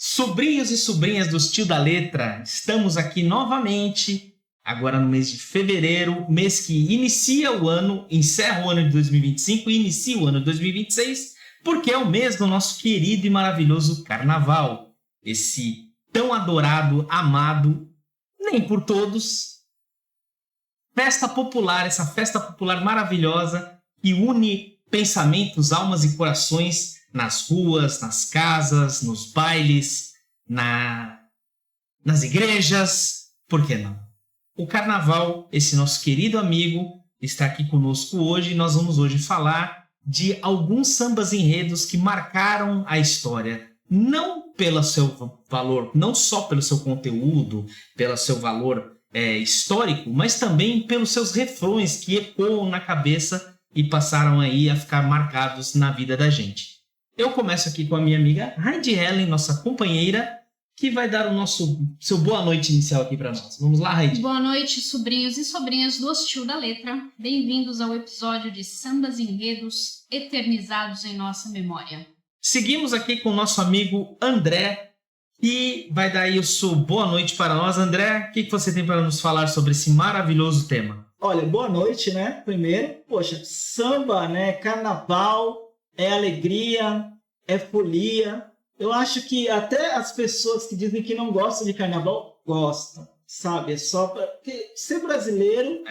Sobrinhos e sobrinhas dos Tio da Letra, estamos aqui novamente, agora no mês de fevereiro, mês que inicia o ano, encerra o ano de 2025 e inicia o ano de 2026, porque é o mês do nosso querido e maravilhoso Carnaval. Esse tão adorado, amado, nem por todos, festa popular, essa festa popular maravilhosa que une pensamentos, almas e corações nas ruas, nas casas, nos bailes, nas igrejas, por que não? O Carnaval, esse nosso querido amigo, está aqui conosco hoje e nós vamos hoje falar de alguns sambas enredos que marcaram a história, não pelo seu valor, não só pelo seu conteúdo, pelo seu valor histórico, mas também pelos seus refrões que ecoam na cabeça e passaram aí a ficar marcados na vida da gente. Eu começo aqui com a minha amiga Heidi Helen, nossa companheira, que vai dar o seu boa noite inicial aqui para nós. Vamos lá, Heidi? Boa noite, sobrinhos e sobrinhas dos Tio da Letra. Bem-vindos ao episódio de Sambas Enredos eternizados em nossa memória. Seguimos aqui com o nosso amigo André, que vai dar aí o seu boa noite para nós. André, o que você tem para nos falar sobre esse maravilhoso tema? Olha, boa noite, né? Primeiro, poxa, samba, né? Carnaval, é alegria, é folia. Eu acho que até as pessoas que dizem que não gostam de carnaval, gostam, sabe? É só porque ser brasileiro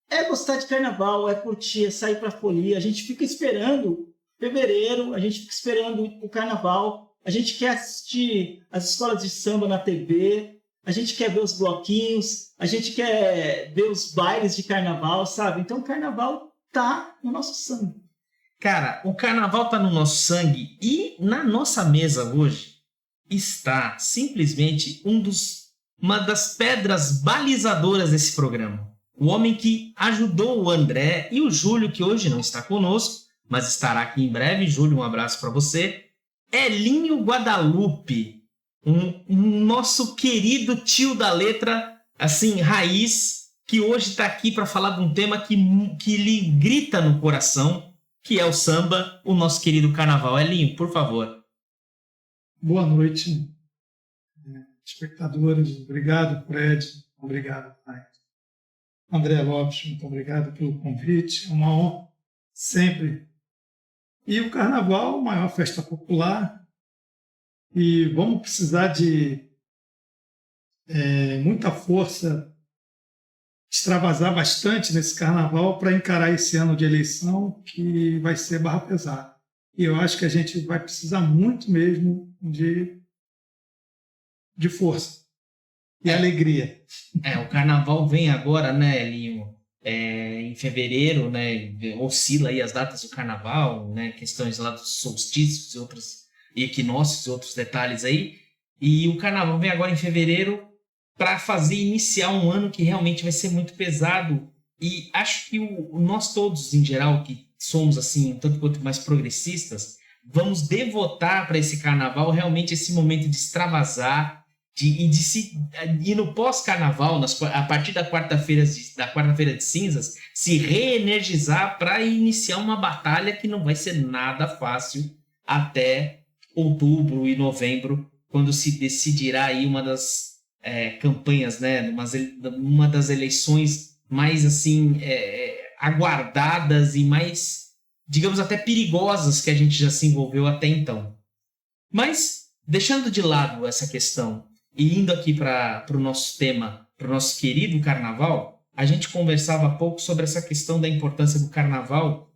é gostar de carnaval, é curtir, é sair pra folia. A gente fica esperando fevereiro, a gente fica esperando o carnaval, a gente quer assistir as escolas de samba na TV, a gente quer ver os bloquinhos, a gente quer ver os bailes de carnaval, sabe? Então o carnaval tá no nosso sangue. Cara, o carnaval tá no nosso sangue e na nossa mesa hoje está simplesmente uma das pedras balizadoras desse programa. O homem que ajudou o André e o Júlio, que hoje não está conosco, mas estará aqui em breve. Júlio, um abraço para você. Elinho Guadalupe, um nosso querido tio da letra, assim, raiz, que hoje está aqui para falar de um tema que lhe grita no coração, que é o samba, o nosso querido carnaval. Elinho, por favor. Boa noite, espectadores. Obrigado, Fred. Obrigado, pai. André Lopes, muito obrigado pelo convite. É uma honra, sempre. E o carnaval, a maior festa popular. E vamos precisar de muita força, extravasar bastante nesse carnaval para encarar esse ano de eleição que vai ser barra pesada. E eu acho que a gente vai precisar muito mesmo de força e alegria. O carnaval vem agora, né, Elinho? Em fevereiro, né, oscila aí as datas do carnaval, né, questões lá dos solstícios e outros equinócios e outros detalhes aí. E o carnaval vem agora em fevereiro para iniciar um ano que realmente vai ser muito pesado. E acho que nós todos, em geral, que somos assim, tanto quanto mais progressistas, vamos devotar para esse carnaval realmente esse momento de extravasar e no pós-carnaval, a partir da quarta-feira de cinzas, se reenergizar para iniciar uma batalha que não vai ser nada fácil até outubro e novembro, quando se decidirá aí uma das campanhas, né, uma das eleições mais assim aguardadas e mais, digamos, até perigosas que a gente já se envolveu até então. Mas, deixando de lado essa questão e indo aqui para o nosso tema, para o nosso querido carnaval, a gente conversava há pouco sobre essa questão da importância do carnaval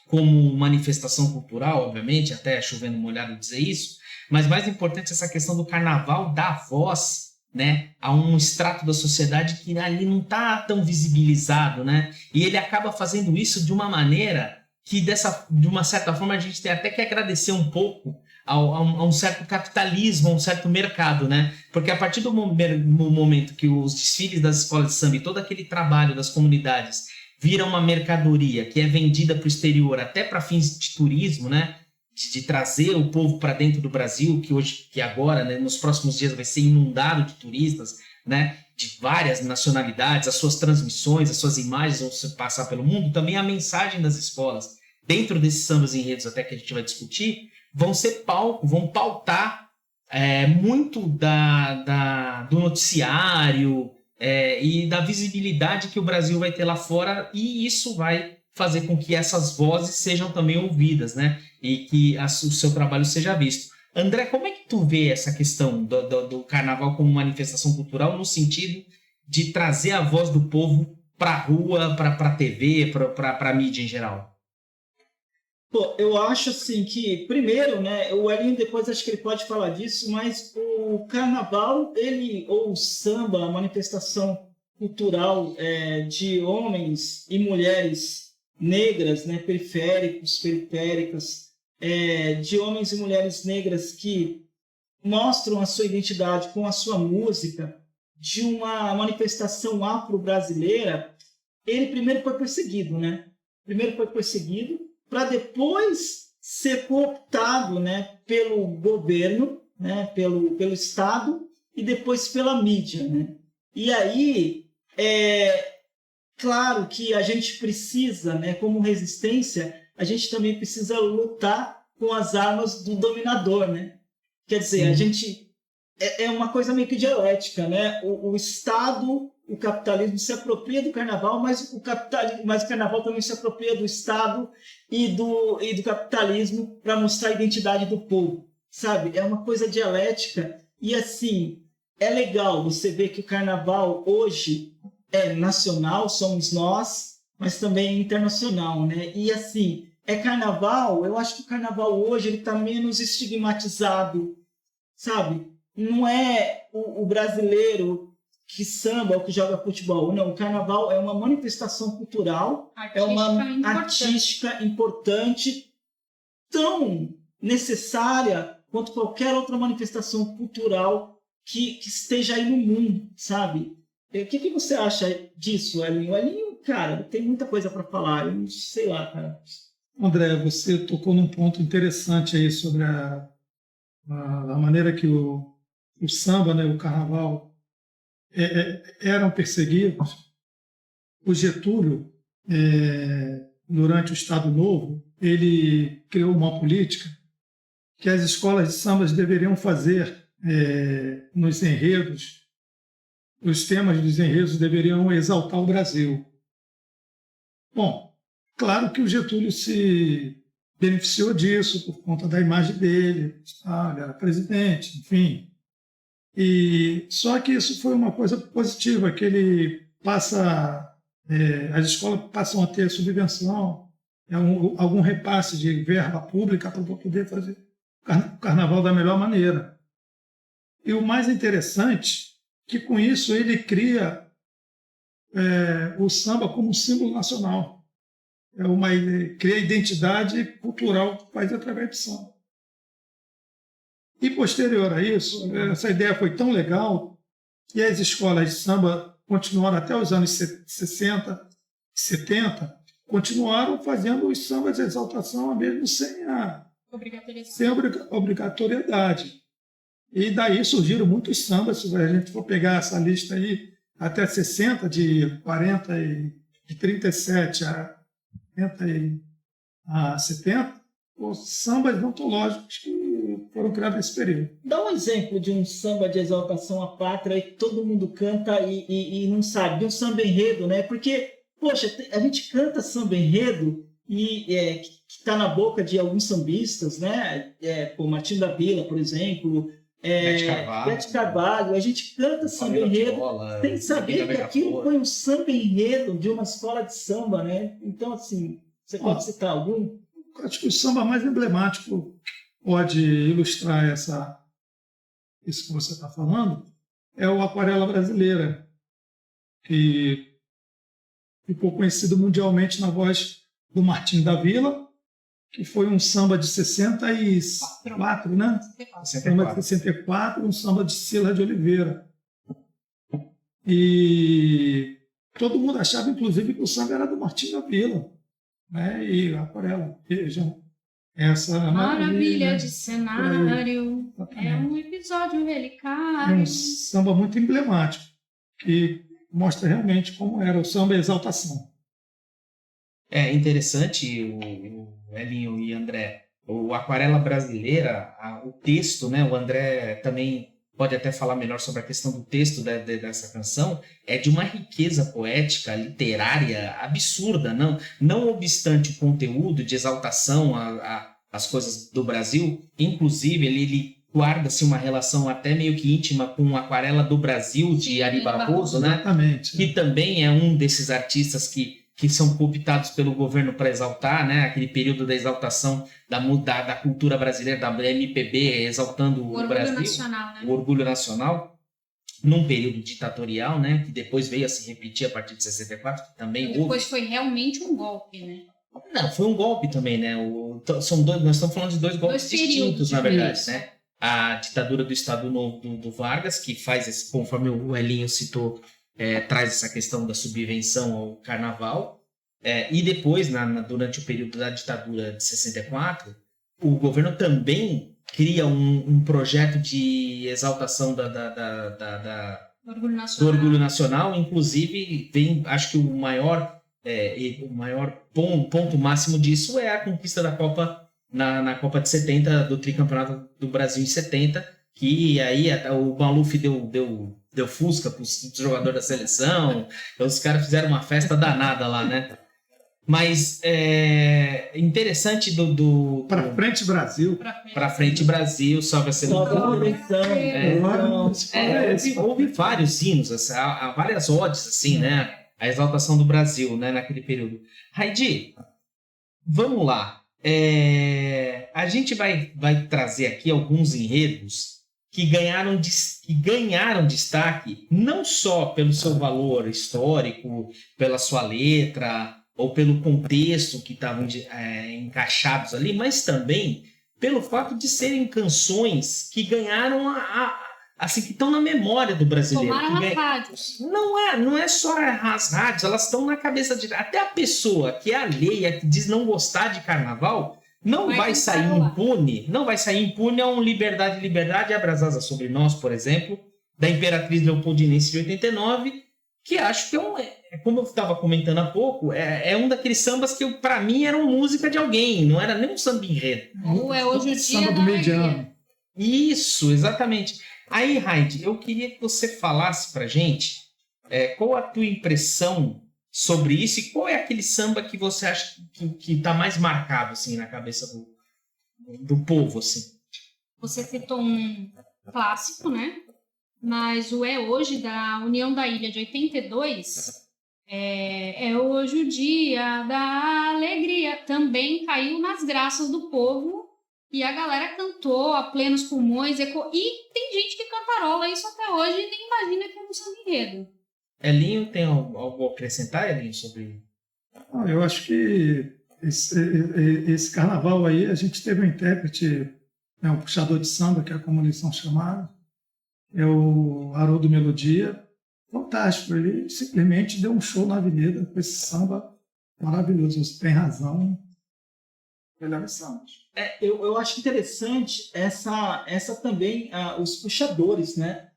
como manifestação cultural, obviamente, até chovendo molhado dizer isso, mas mais importante essa questão do carnaval dar voz, né, a um extrato da sociedade que ali não está tão visibilizado, né? E ele acaba fazendo isso de uma maneira que, de uma certa forma, a gente tem até que agradecer um pouco a um certo capitalismo, a um certo mercado, né? Porque a partir do momento que os desfiles das escolas de samba e todo aquele trabalho das comunidades vira uma mercadoria que é vendida para o exterior, até para fins de turismo, né? De trazer o povo para dentro do Brasil, que agora, né, nos próximos dias vai ser inundado de turistas, né, de várias nacionalidades, as suas transmissões, as suas imagens vão se passar pelo mundo, também a mensagem das escolas, dentro desses sambas enredos até que a gente vai discutir, vão ser palco, vão pautar muito do noticiário e da visibilidade que o Brasil vai ter lá fora, e isso vai fazer com que essas vozes sejam também ouvidas, né? E que o seu trabalho seja visto. André, como é que tu vê essa questão do carnaval como manifestação cultural no sentido de trazer a voz do povo para a rua, para a TV, para a mídia em geral? Pô, eu acho assim que, primeiro, né, o Elinho depois acho que ele pode falar disso, mas o carnaval, ou o samba, a manifestação cultural de homens e mulheres negras, né, periféricas, de homens e mulheres negras que mostram a sua identidade com a sua música, de uma manifestação afro-brasileira, ele primeiro foi perseguido, né? Primeiro foi perseguido, para depois ser cooptado, né, pelo governo, né, pelo Estado e depois pela mídia, né? E aí, claro que a gente precisa, né, como resistência, a gente também precisa lutar com as armas do dominador, né? Quer dizer, a gente é uma coisa meio que dialética, né? O Estado, o capitalismo se apropria do carnaval, mas o carnaval também se apropria do Estado e do capitalismo para mostrar a identidade do povo, sabe? É uma coisa dialética e, assim, é legal você ver que o carnaval hoje é nacional, somos nós, mas também é internacional, né? E, assim, carnaval, eu acho que o carnaval hoje ele está menos estigmatizado, sabe? Não é o brasileiro que samba ou que joga futebol. Não, o carnaval é uma manifestação cultural, artística importante, tão necessária quanto qualquer outra manifestação cultural que esteja aí no mundo, sabe? O que você acha disso, Elinho? Elinho, cara, tem muita coisa para falar, eu não sei lá, cara. André, você tocou num ponto interessante aí sobre a maneira que o samba, né, o carnaval, eram perseguidos. O Getúlio, durante o Estado Novo, ele criou uma política que as escolas de sambas deveriam fazer nos enredos, os temas dos enredos deveriam exaltar o Brasil. Bom, claro que o Getúlio se beneficiou disso por conta da imagem dele, ele era presidente, enfim. E só que isso foi uma coisa positiva, que ele as escolas passam a ter subvenção, algum repasse de verba pública para poder fazer o carnaval da melhor maneira. E o mais interessante, que com isso ele cria o samba como um símbolo nacional. Cria identidade cultural do país através do samba. E posterior a isso, essa ideia foi tão legal que as escolas de samba continuaram até os anos 60, 70, continuaram fazendo os sambas de exaltação mesmo sem obrigatoriedade. E daí surgiram muitos sambas, se a gente for pegar essa lista aí, até 60, de 37 a 70, os sambas antológicos que foram criados nesse período. Dá um exemplo de um samba de exaltação à pátria que todo mundo canta e não sabe, de um samba enredo, né? Porque, poxa, a gente canta samba enredo que está na boca de alguns sambistas, né? Martinho da Vila, por exemplo, Bete Carvalho, a gente canta samba enredo sem saber que aquilo foi um samba enredo de uma escola de samba, né? Então, assim, você pode citar algum? Acho que o samba mais emblemático pode ilustrar isso que você está falando é o Aquarela Brasileira, que ficou conhecido mundialmente na voz do Martinho da Vila, que foi um samba de 64, né? 64, um samba de Cila de Oliveira. E todo mundo achava, inclusive, que o samba era do Martinho da Vila, né? E Aquarela, vejam, essa maravilha de cenário, é um episódio relicário. É um samba muito emblemático, que mostra realmente como era o samba e exaltação. É interessante, o Elinho e André, o Aquarela Brasileira, o texto, né? O André também pode até falar melhor sobre a questão do texto dessa canção, é de uma riqueza poética, literária absurda, não obstante o conteúdo de exaltação às coisas do Brasil. Inclusive, ele guarda-se uma relação até meio que íntima com a Aquarela do Brasil, de Ari Barroso, né? Exatamente. Que também é um desses artistas que são cooptados pelo governo para exaltar, né? Aquele período da exaltação da cultura brasileira, da MPB, exaltando o Brasil, nacional, né? o orgulho nacional, num período ditatorial, né? Que depois veio a se repetir a partir de 64, que também depois foi realmente um golpe, né? Não, foi um golpe também, né? Nós estamos falando de dois golpes distintos, na verdade, né? A ditadura do Estado Novo do Vargas, que faz esse, conforme o Elinho citou, traz essa questão da subvenção ao carnaval, e depois, durante o período da ditadura de 64, o governo também cria um projeto de exaltação do orgulho nacional. Inclusive, acho que o maior ponto máximo disso é a conquista da Copa na Copa de 70, do tricampeonato do Brasil em 70, que aí o Maluf deu fusca para os jogadores da seleção, então os caras fizeram uma festa danada lá, né? Mas interessante Para frente Brasil. Para frente Brasil, salve a seleção. Houve vários hinos, há várias odes, assim, né? A exaltação do Brasil, né? Naquele período. Raidi, vamos lá. A gente vai trazer aqui alguns enredos que ganharam destaque não só pelo seu valor histórico, pela sua letra ou pelo contexto que estavam encaixados ali, mas também pelo fato de serem canções que ganharam assim, que estão na memória do brasileiro. Tomaram as rádios. Não é só as rádios, elas estão na cabeça de... Até a pessoa que é alheia, que diz não gostar de carnaval, não vai sair impune a um Liberdade Abrasaza Sobre Nós, por exemplo, da Imperatriz Leopoldinense de 89, que acho que como eu estava comentando há pouco, é um daqueles sambas que para mim eram música de alguém, não era nem um samba enredo. Ou hoje o dia samba do mediano. Isso, exatamente. Aí, Raid, eu queria que você falasse pra gente qual a tua impressão sobre isso e qual é aquele samba que você acha que tá mais marcado assim, na cabeça do povo. Assim. Você citou um clássico, né? Mas o É Hoje, da União da Ilha, de 82, é hoje o dia da alegria, também caiu nas graças do povo. E a galera cantou a plenos pulmões, e tem gente que cantarola isso até hoje e nem imagina que é um samba enredo. Elinho, tem algo a acrescentar, Elinho, sobre... Eu acho que esse carnaval aí, a gente teve um intérprete, um puxador de samba, que é como eles são chamados, é o Haroldo Melodia, fantástico. Ele simplesmente deu um show na avenida com esse samba maravilhoso. Você tem razão. Melhores sambas. Eu acho interessante essa também, os puxadores, né?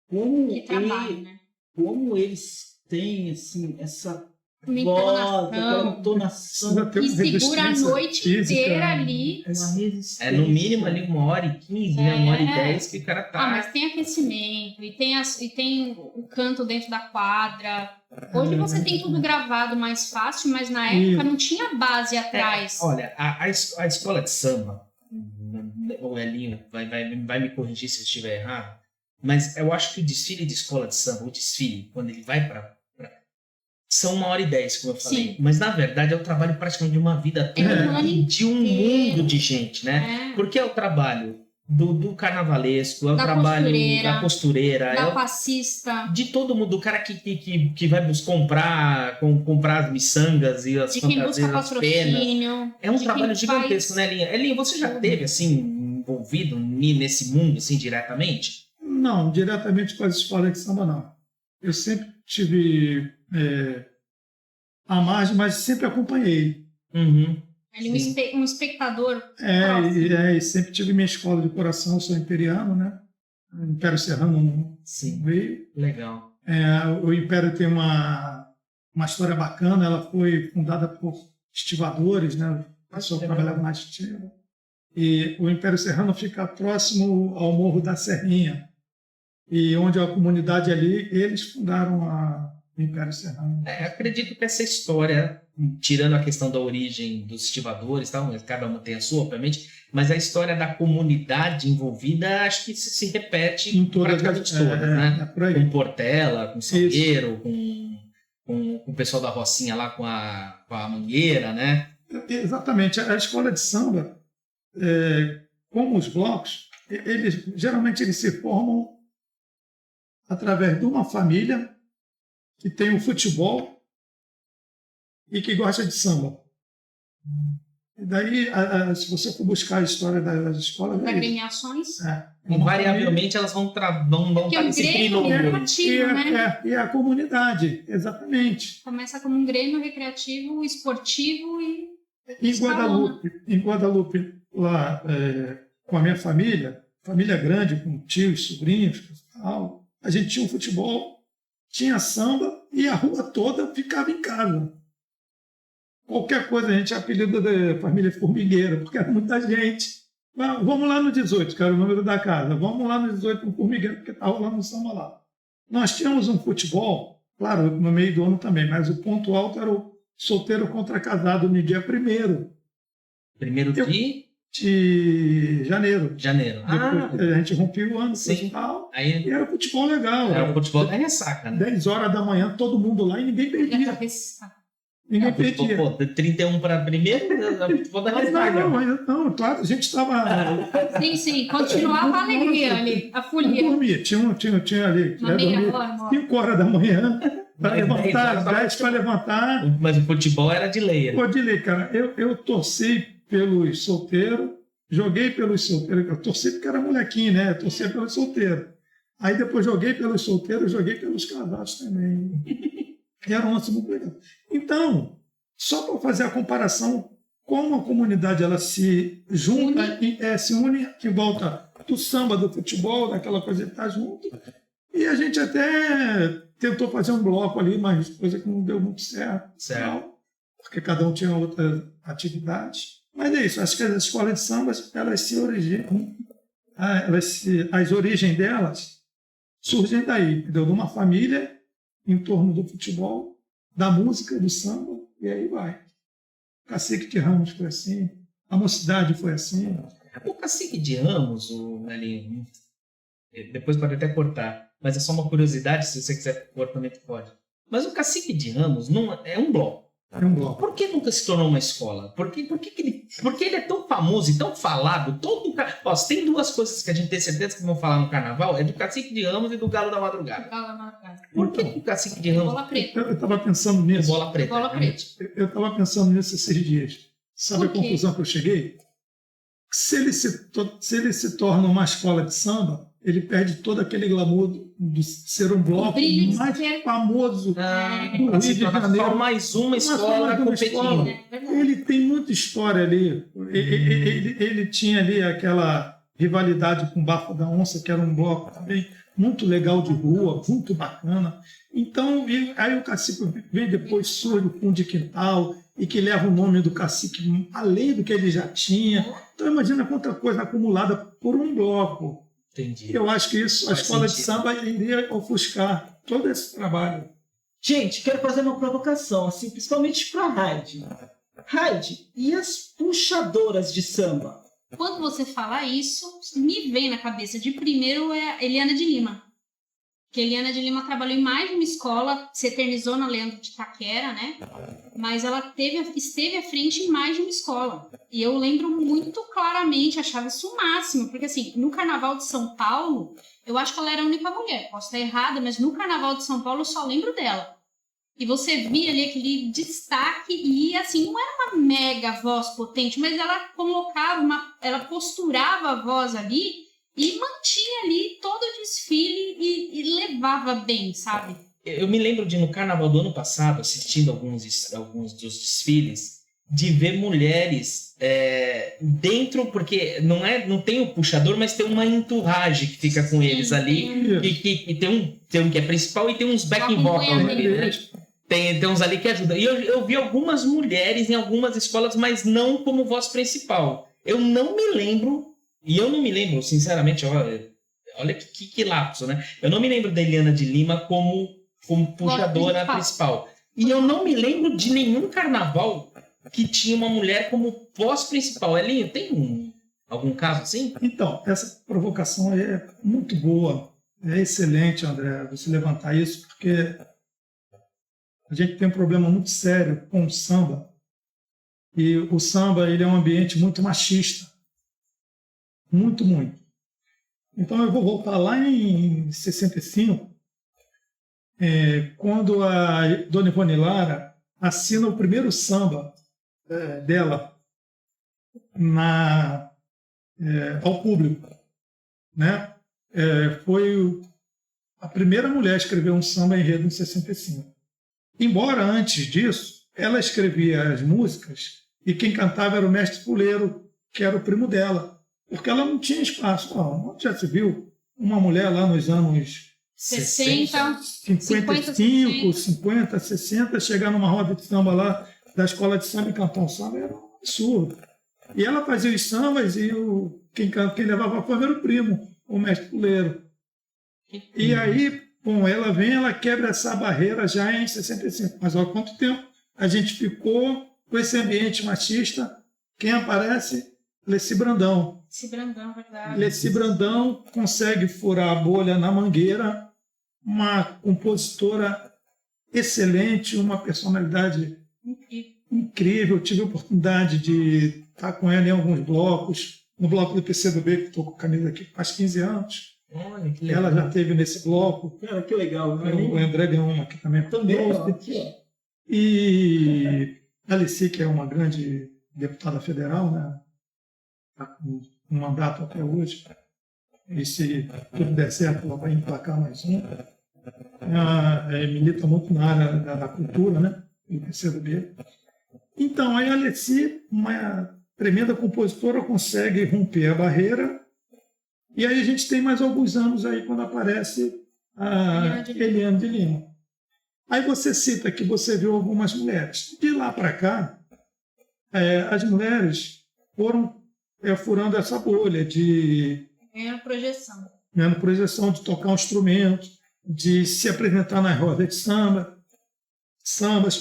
Que trabalho, né? Como eles têm, assim, essa entonação que segura a noite inteira ali. Uma resistência. No mínimo ali 1h15, né? 1h10 que o cara tá... mas tem aquecimento, e tem o canto dentro da quadra. Hoje você tem tudo gravado mais fácil, mas na época não tinha base atrás. Olha, a escola de samba, o Elinho vai me corrigir se eu estiver errado, mas eu acho que o desfile de escola de samba, quando ele vai para são 1h10, como eu falei. Sim. Mas, na verdade, é o trabalho praticamente de uma vida toda de um mundo de gente, né? Porque é o trabalho do carnavalesco, é o trabalho da costureira, da passista, de todo mundo, do cara que vai comprar as miçangas e as fantasias, as penas. É um trabalho gigantesco, né, Elinho? Elinho, você já esteve, assim, envolvido nesse mundo, assim, diretamente? Não, diretamente com as escolas de samba, não. Eu sempre tive... à margem, mas sempre acompanhei. Uhum. Um espectador. E sempre tive minha escola de coração, eu sou imperiano, né? O Império Serrano veio. Legal. O Império tem uma história bacana, ela foi fundada por estivadores, né? O pessoal trabalhava na estiva. E o Império Serrano fica próximo ao Morro da Serrinha. E onde a comunidade ali, eles fundaram o Império Serrano. Acredito que essa história, tirando a questão da origem dos estivadores, tal, cada uma tem a sua, obviamente, mas a história da comunidade envolvida, acho que se repete Em todas praticamente todas, né? por aí. Com Portela, com Salgueiro, com o pessoal da Rocinha lá com a Mangueira, né? Exatamente. A escola de samba, como os blocos, geralmente eles se formam através de uma família que tem o futebol e que gosta de samba. E daí, se você for buscar a história das escolas... Agremiações. Invariavelmente elas vão estar nesse Grêmio recreativo, né? E a comunidade, exatamente. Começa como um Grêmio recreativo, esportivo e... Em Guadalupe, lá com a minha família grande, com tios, sobrinhos, tal, a gente tinha um futebol, tinha samba e a rua toda ficava em casa. Qualquer coisa a gente tinha apelido de família formigueira, porque era muita gente. Vamos lá no 18, que era o número da casa. Vamos lá no 18 no formigueiro, porque está rolando o samba lá. Nós tínhamos um futebol, claro, no meio do ano também, mas o ponto alto era o solteiro contra casado no dia 1º. 1º de janeiro. Depois, a gente rompeu o ano e tal. E era futebol legal. Era o futebol da ressaca, né? 10 horas da manhã, todo mundo lá e ninguém perdia. Ninguém perdia. Pô, 31 para 1º, futebol da ressaca. Não, claro, a gente estava... Sim, continuava a alegria ali, a folia. Dormia, tinha ali. 5 horas da manhã, para levantar, 10 para levantar. Mas o futebol era de lei. Pô, de lei, cara. Eu torci pelos solteiros, joguei pelos solteiros. Eu torci porque era molequinho, né? Eu torci pelos solteiros. Aí depois joguei pelos solteiros, joguei pelos casados também. Era um lance muito legal. Então, só para fazer a comparação, como a comunidade ela se junta, se une em volta do samba, do futebol, daquela coisa de estar junto. E a gente até tentou fazer um bloco ali, mas coisa que não deu muito certo. Porque cada um tinha outra atividade. Mas é isso, acho que as escolas de samba, elas se originam, as origens delas surgem daí, entendeu? De uma família em torno do futebol, da música, do samba, e aí vai. O Cacique de Ramos foi assim, a Mocidade foi assim. O Cacique de Ramos, depois pode até cortar, mas é só uma curiosidade, se você quiser pôr também pode. Mas o Cacique de Ramos não é um bloco. Por que nunca se tornou uma escola? Por que ele é tão famoso e tão falado? Tem duas coisas que a gente tem certeza que vão falar no carnaval, é do Cacique de Ramos e do Galo da Madrugada. Por que o Cacique de Ramos... Bola preta. Eu estava pensando nisso. Bola preta. Eu estava pensando nisso esses dias. Sabe a conclusão que eu cheguei? Se ele se torna uma escola de samba, ele perde todo aquele glamour de ser um bloco mais famoso do Rio de Janeiro. Só mais uma escola competindo. Ele tem muita história ali. Ele tinha ali aquela rivalidade com o Bafo da Onça, que era um bloco também muito legal de rua, muito bacana. Então, aí o Cacique vem depois, surge o Fundo de Quintal, e que leva o nome do Cacique além do que ele já tinha. Então, imagina quanta coisa acumulada por um bloco. Entendi. Eu acho que isso, a escola de samba iria ofuscar todo esse trabalho. Gente, quero fazer uma provocação, assim, principalmente para a Raide. Raide, e as puxadoras de samba? Quando você fala isso, me vem na cabeça de primeiro é a Eliana de Lima. Que a Eliana de Lima trabalhou em mais de uma escola, se eternizou na Leandro de Itaquera, né? Mas ela esteve à frente em mais de uma escola. E eu lembro muito claramente, achava isso o máximo, porque assim, no Carnaval de São Paulo, eu acho que ela era a única mulher, posso estar errada, mas no Carnaval de São Paulo eu só lembro dela. E você via ali aquele destaque e assim, não era uma mega voz potente, mas ela ela posturava a voz ali e mantinha ali todo o desfile e levava bem, sabe? Eu me lembro de, no Carnaval do ano passado, assistindo alguns dos desfiles, de ver mulheres dentro, porque não tem o puxador, mas tem uma entourage que fica com eles ali, e tem um que é principal e tem uns back vocals ali, né? Tem uns ali que ajudam. E eu vi algumas mulheres em algumas escolas, mas não como voz principal. Eu não me lembro, sinceramente, olha que lapso, né? Eu não me lembro da Eliana de Lima como puxadora principal. E eu não me lembro de nenhum carnaval que tinha uma mulher como voz principal. Elinho, tem algum caso assim? Então, essa provocação é muito boa. É excelente, André, você levantar isso, porque a gente tem um problema muito sério com o samba. E o samba ele é um ambiente muito machista. Muito, muito. Então eu vou voltar lá em 65, quando a Dona Ivone Lara assina o primeiro samba dela ao público, né? Foi a primeira mulher a escrever um samba enredo em 65. Embora antes disso, ela escrevia as músicas e quem cantava era o mestre Fuleiro, que era o primo dela, porque ela não tinha espaço. Já se viu uma mulher lá nos anos 55, 50, 60, chegar numa roda de samba lá da escola de samba e cantar um samba era um absurdo. E ela fazia os sambas e quem levava a fama era o primo, o mestre Fuleiro. E aí, bom, ela quebra essa barreira já em 65. Mas olha quanto tempo a gente ficou com esse ambiente machista. Quem aparece? Leci Brandão. Verdade. Leci Brandão consegue furar a bolha na Mangueira, uma compositora excelente, uma personalidade incrível. Eu tive a oportunidade de estar com ela em alguns blocos, no bloco do PCdoB, que estou com a camisa aqui faz 15 anos. Olha, que legal. Ela já esteve nesse bloco. Cara, que legal. O André ganhou uma aqui também. E a Leci, que é uma grande deputada federal, né? Está com um mandato até hoje. E se tudo der certo, ela vai emplacar mais um. Milita muito na área da cultura, né? Do PCdoB. Então, aí a Leci, uma tremenda compositora, consegue romper a barreira. E aí a gente tem mais alguns anos aí quando aparece a Eliana de Lima. Aí você cita que você viu algumas mulheres. De lá para cá, as mulheres foram furando essa bolha de... Ganhando projeção, de tocar um instrumento, de se apresentar na roda de sambas.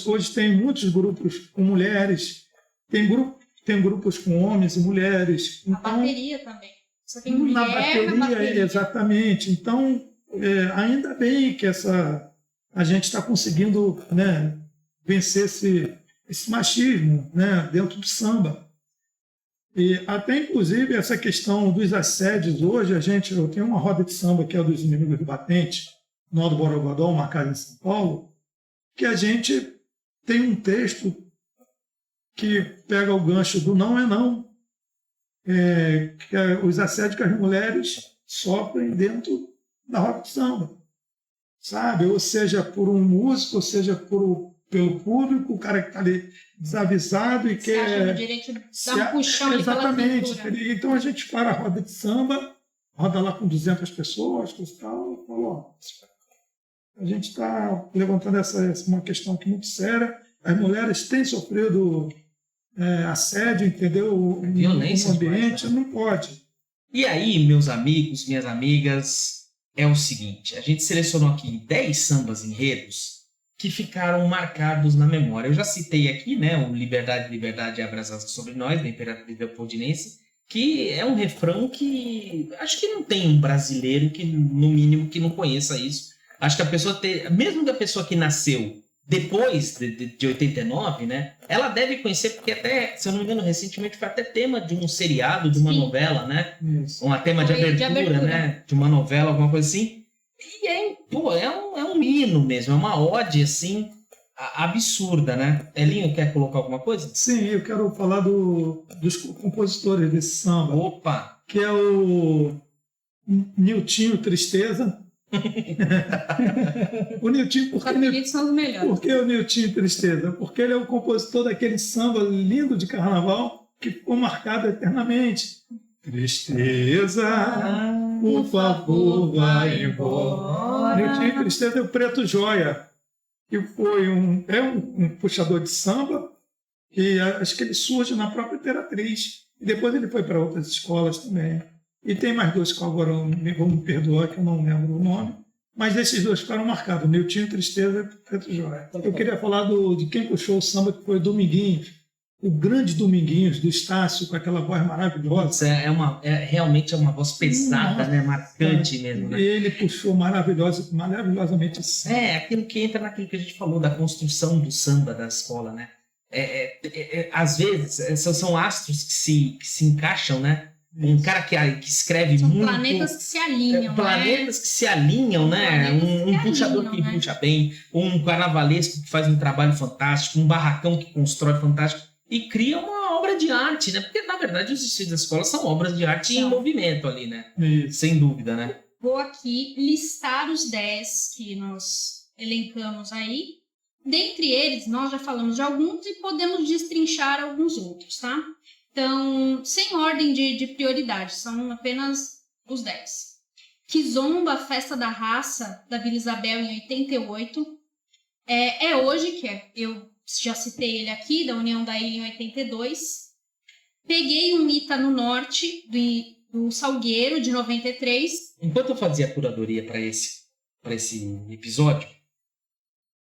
Hoje tem muitos grupos com mulheres, tem grupos com homens e mulheres. Então, a bateria também. Você tem mulher na bateria. Exatamente. Então, ainda bem que a gente está conseguindo, né, vencer esse machismo, né, dentro do samba. E até, inclusive, essa questão dos assédios hoje, eu tenho uma roda de samba que é dos Inimigos do Batente, no do Borogodó, uma casa em São Paulo, que a gente tem um texto que pega o gancho do não é não, que é os assédios que as mulheres sofrem dentro da roda de samba, sabe? Ou seja, por um músico, ou seja, pelo público, o cara que está ali desavisado e quer... Você acha no direito de dar um puxão. Exatamente. Então a gente para a roda de samba, roda lá com 200 pessoas, e tal, falou, a gente está levantando uma questão aqui muito séria. As mulheres têm sofrido assédio, entendeu? Violência no ambiente, demais, né? Não pode. E aí, meus amigos, minhas amigas, é o seguinte, a gente selecionou aqui 10 sambas enredos que ficaram marcados na memória. Eu já citei aqui, né, o Liberdade, Liberdade e Abraças sobre Nós, da Imperatriz Leopoldinense, que é um refrão que acho que não tem um brasileiro que, no mínimo, que não conheça isso. Acho que a pessoa mesmo da pessoa que nasceu depois de 89, né, ela deve conhecer, porque até, se eu não me engano, recentemente foi até tema de um seriado, de uma novela, né? Isso. Um tema de abertura, né? De uma novela, alguma coisa assim. E é um hino mesmo, é uma ode, assim, absurda, né? Elinho, quer colocar alguma coisa? Sim, eu quero falar dos compositores desse samba. Opa! Que é o Niltinho Tristeza. O Niltinho, os apelidos são os melhores. Por que o Niltinho Tristeza? Porque ele é o compositor daquele samba lindo de carnaval que ficou marcado eternamente. Tristeza, por favor, vai embora. Niltinho Tristeza é o Preto Joia, que foi um puxador de samba, e acho que ele surge na própria Imperatriz. E depois ele foi para outras escolas também. E tem mais dois que agora vão me perdoar, que eu não lembro o nome. Mas esses dois ficaram marcados, Niltinho Tristeza e Preto Joia. Eu queria falar de quem puxou o samba, que foi o Dominguinhos, o grande Dominguinhos, do Estácio, com aquela voz maravilhosa. Realmente é uma voz pesada, né? Marcante mesmo, né? Ele puxou maravilhosamente o samba. Aquilo que entra naquilo que a gente falou da construção do samba da escola, né? Às vezes, são astros que se encaixam, né? Um cara que escreve São muito... planetas que se alinham, planetas que se alinham, né? Um puxador que puxa bem, um carnavalesco que faz um trabalho fantástico, um barracão que constrói fantástico e cria uma obra de arte, né? Porque, na verdade, os desfiles da escola são obras de arte em movimento ali, né? Isso. Sem dúvida, né? Vou aqui listar os 10 que nós elencamos aí. Dentre eles, nós já falamos de alguns e podemos destrinchar alguns outros, tá? Então, sem ordem de prioridade, são apenas os 10. Kizomba, Festa da Raça, da Vila Isabel, em 88. É hoje, eu já citei ele aqui, da União da Ilha, em 82. Peguei um Ita no Norte, do Salgueiro, de 93. Enquanto eu fazia a curadoria para esse episódio,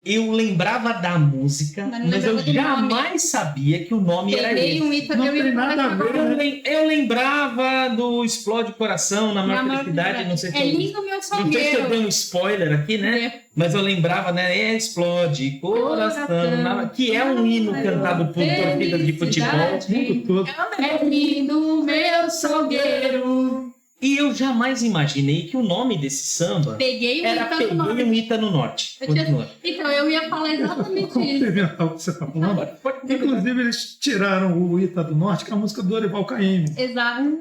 eu lembrava da música, mas eu jamais sabia que o nome era esse. Um Ita, não tem nada a ver. Eu lembrava do Explode Coração, na maior felicidade. Não sei se lindo, meu Salgueiro. Não sei se eu dei um spoiler aqui, né? Mas eu lembrava, né? Explode Coração, que é um hino cantado por torcidas de futebol. Mundo todo. É lindo, meu Salgueiro. E eu jamais imaginei que o nome desse samba era Peguei um Ita no Norte. Então, eu ia falar exatamente isso. Complementar o que você está falando. Inclusive, eles tiraram o Ita do Norte, que é a música do Dorival Caymmi. Exato.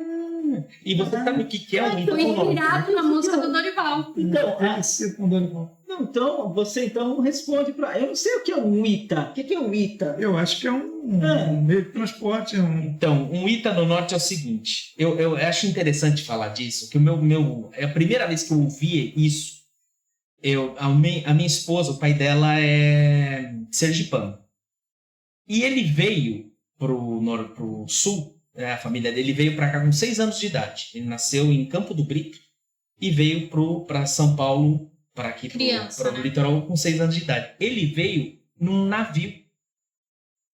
E você sabe o que é o Ita Foi do Norte? inspirado na música do Dorival. Então, Parecido com o Dorival. não, então, você responde para... Eu não sei o que é um Ita. O que é um Ita? Eu acho que é um meio de transporte. Então, um Ita no Norte é o seguinte. Eu acho interessante falar disso, que é a primeira vez que eu ouvi isso. A minha esposa, o pai dela é sergipano. E ele veio pro sul, a família dele veio para cá com 6 anos de idade. Ele nasceu em Campo do Brito e veio para São Paulo, para aqui, para o litoral, com 6 anos de idade. Ele veio num navio.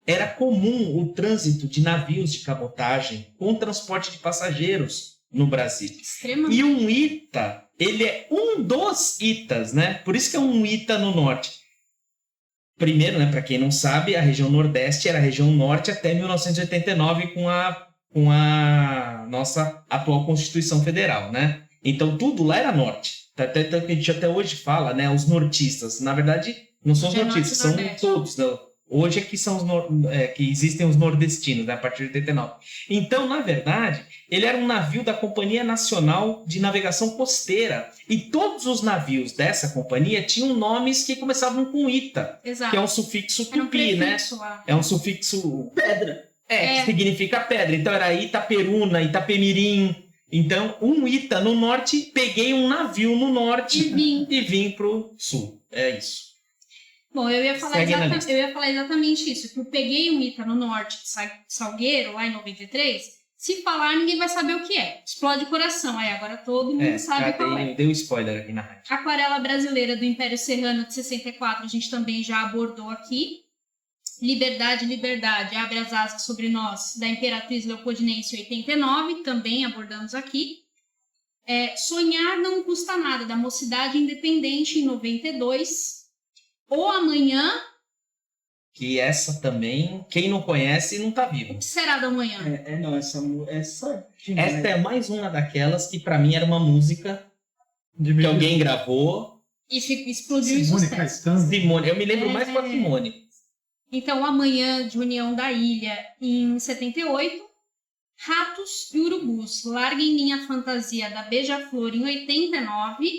Era comum o trânsito de navios de cabotagem com transporte de passageiros no Brasil. Extremamente. E um Ita, ele é um dos Itas, né? Por isso que é um Ita no Norte. Primeiro, né, para quem não sabe, a região Nordeste era a região Norte até 1989 com a nossa atual Constituição Federal, né? Então tudo lá era Norte. Até que a gente até hoje fala, né, os nortistas. Na verdade, não são os nortistas, são todos, né? Hoje é que são que existem os nordestinos, né, a partir de 89. Então, na verdade, ele era um navio da Companhia Nacional de Navegação Costeira. E todos os navios dessa companhia tinham nomes que começavam com Ita, Exato. que é um sufixo tupi, né? É um sufixo... Pedra. Que significa pedra. Então era Itaperuna, Itapemirim. Então, um Ita no norte, peguei um navio no norte e vim pro sul. É isso. Bom, eu ia falar exatamente isso, que eu peguei um Ita no norte de Salgueiro, lá em 93, se falar, ninguém vai saber o que é. Explode Coração, aí agora todo mundo sabe qual é. Dei um spoiler aqui na rádio. Aquarela Brasileira do Império Serrano, de 64, a gente também já abordou aqui. Liberdade, Liberdade, Abre as Asas sobre Nós, da Imperatriz Leopoldinense, 89, também abordamos aqui. Sonhar Não Custa Nada, da Mocidade Independente, em 92. O Amanhã. Que essa também, quem não conhece, não tá vivo. O que será da manhã? Essa é mais uma daquelas que pra mim era uma música que alguém gravou. E explodiu em sucesso. Simone, eu me lembro mais com a Simone. Então, Amanhã, de União da Ilha, em 78. Ratos e Urubus, Larguem Minha Fantasia, da Beija-Flor, em 89.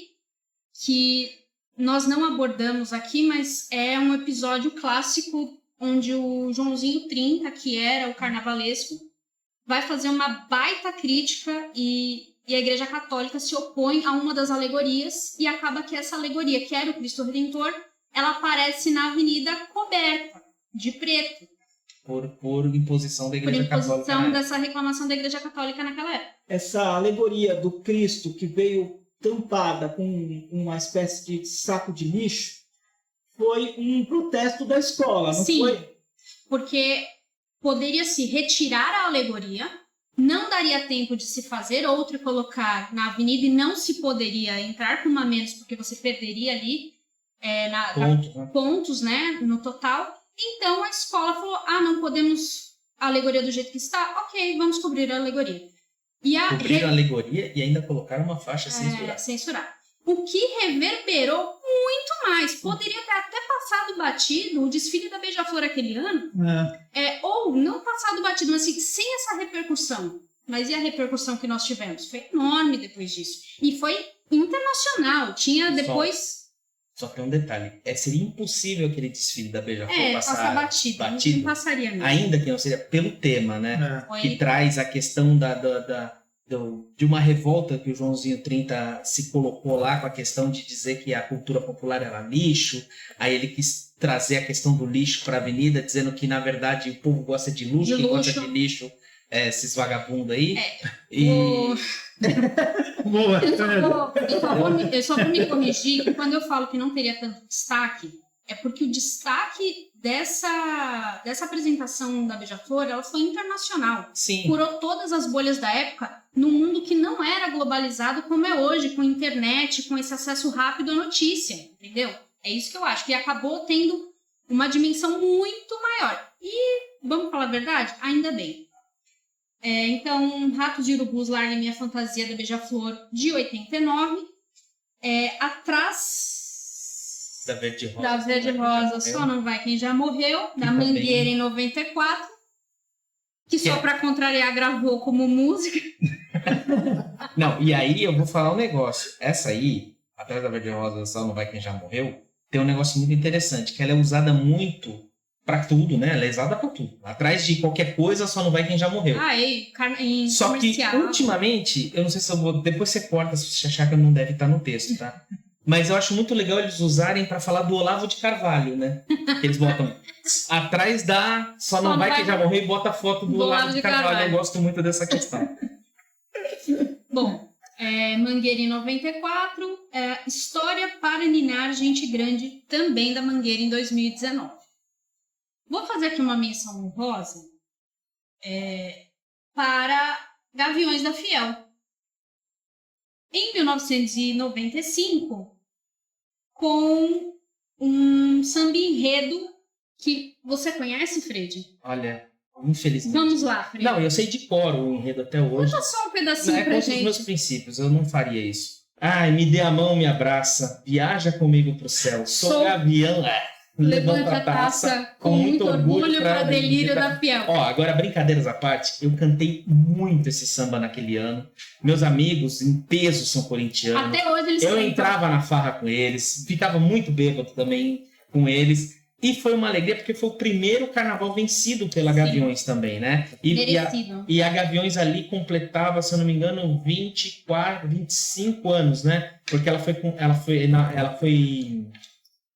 Que nós não abordamos aqui, mas é um episódio clássico onde o Joãozinho 30, que era o carnavalesco, vai fazer uma baita crítica e a Igreja Católica se opõe a uma das alegorias e acaba que essa alegoria, que era o Cristo Redentor, ela aparece na avenida coberta de preto. por imposição da Por Igreja Católica. imposição Né? dessa reclamação da Igreja Católica naquela época. Essa alegoria do Cristo que veio tampada com uma espécie de saco de lixo foi um protesto da escola, não Sim. foi? Porque poderia se retirar a alegoria, não daria tempo de se fazer outra e colocar na avenida e não se poderia entrar com uma menos, porque você perderia ali pontos, né, no total. Então a escola falou, não podemos a alegoria do jeito que está, ok, vamos cobrir a alegoria. Cobriram a alegoria e ainda colocaram uma faixa censurada. Censurar. O que reverberou muito mais. Poderia ter até passado batido o desfile da Beija-Flor aquele ano, ou não passado batido, mas assim, sem essa repercussão. Mas e a repercussão que nós tivemos? Foi enorme depois disso. E foi internacional. Tinha depois... Só tem um detalhe. Seria impossível aquele desfile da Beija-Flor passar batido. Não passaria mesmo. Ainda que não seja pelo tema, né? Que Foi... traz a questão de uma revolta que o Joãozinho 30 se colocou lá com a questão de dizer que a cultura popular era lixo. Aí ele quis trazer a questão do lixo para a avenida, dizendo que, na verdade, o povo gosta de luxo, quem gosta de lixo esses vagabundos aí. Eu só vou me corrigir que quando eu falo que não teria tanto destaque, é porque o destaque dessa apresentação da Beija-Flor, ela foi internacional. Sim. Curou todas as bolhas da época num mundo que não era globalizado como é hoje, com internet, com esse acesso rápido à notícia, entendeu? É isso que eu acho, que acabou tendo uma dimensão muito maior. E, vamos falar a verdade? Ainda bem. Então, Ratos e Urubus, Larga Minha Fantasia da Beija-Flor, de 89. Atrás da Verde Rosa. Da Verde Rosa, Só Não Vai Quem Já Morreu, da Mangueira, em 94. Que só para contrariar gravou como música. Não, e aí eu vou falar um negócio. Essa aí, Atrás da Verde Rosa, Só Não Vai Quem Já Morreu, tem um negócio muito interessante, que ela é usada muito para tudo, né? Ela é usada para tudo. Atrás de qualquer coisa, só não vai quem já morreu. Em só comercial. Que, ultimamente, eu não sei se eu vou... Depois você corta se você achar que não deve estar no texto, tá? Mas eu acho muito legal eles usarem para falar do Olavo de Carvalho, né? Que eles botam atrás da Só Não Vai Quem Já Morreu e bota a foto do Olavo de Carvalho. Eu gosto muito dessa questão. Bom, Mangueira em 94. História para Ninar Gente Grande, também da Mangueira em 2019. Vou fazer aqui uma menção honrosa para Gaviões da Fiel. Em 1995, com um samba enredo que você conhece, Fred? Olha, infelizmente. Vamos lá, Fred. Não, eu sei de cor o enredo até hoje. Conta só um pedacinho pra contra gente. os meus princípios, eu não faria isso. Ai, me dê a mão, me abraça, viaja comigo pro céu. Sou gavião, levanta a taça com muito orgulho para delírio da Fiel. Ó, agora, brincadeiras à parte, eu cantei muito esse samba naquele ano. Meus amigos, em peso, são corintianos. Até hoje eles Eu entrava na farra com eles, ficava muito bêbado também com eles. E foi uma alegria, porque foi o primeiro carnaval vencido pela Gaviões também, né? E a Gaviões ali completava, se eu não me engano, 25 anos, né? Porque ela foi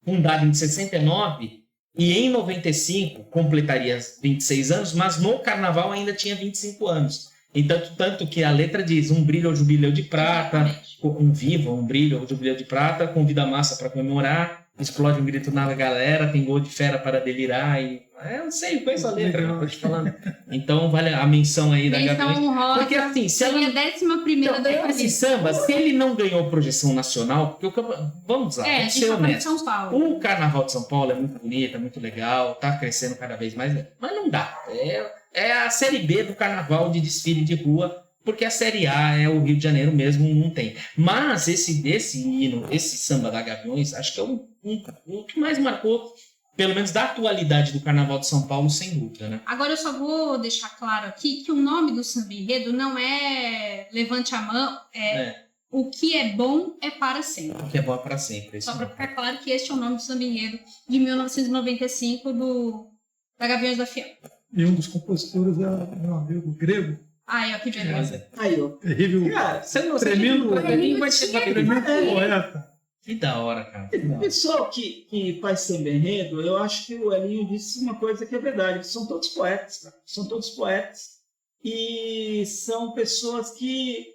fundada em 69 e em 95 completaria 26 anos, mas no carnaval ainda tinha 25 anos. Então, tanto que a letra diz um brilho ao jubileu de prata, um vivo, um brilho ao jubileu de prata, convida a massa para comemorar, explode um grito na galera, tem gol de fera para delirar e... Eu não sei, conheço a letra que eu tô te falando. Então, vale a menção aí da Gaviões. Porque assim, se ela... Então, esse samba, se ele não ganhou projeção nacional, porque vamos lá, vamos ser honestos. O Carnaval de São Paulo é muito bonito, é muito legal, tá crescendo cada vez mais, mas não dá. É a série B do Carnaval de desfile de rua, porque a série A é o Rio de Janeiro mesmo, não tem. Mas esse hino, esse samba da Gaviões, acho que é o que mais marcou, pelo menos da atualidade do Carnaval de São Paulo, sem dúvida, né? Agora eu só vou deixar claro aqui que o nome do samba enredo não é Levante a Mão, O que é bom é para sempre. O que é bom é para sempre. Só para ficar claro que este é o nome do samba enredo de 1995 da Gaviões da Fiel. E um dos compositores é meu amigo grego. Que beleza. Aí, ó. Terrível. Cara, você não tremendo vai poeta. Que da hora, cara. O pessoal que faz samba enredo, eu acho que o Elinho disse uma coisa que é verdade. São todos poetas, cara. São todos poetas. E são pessoas que...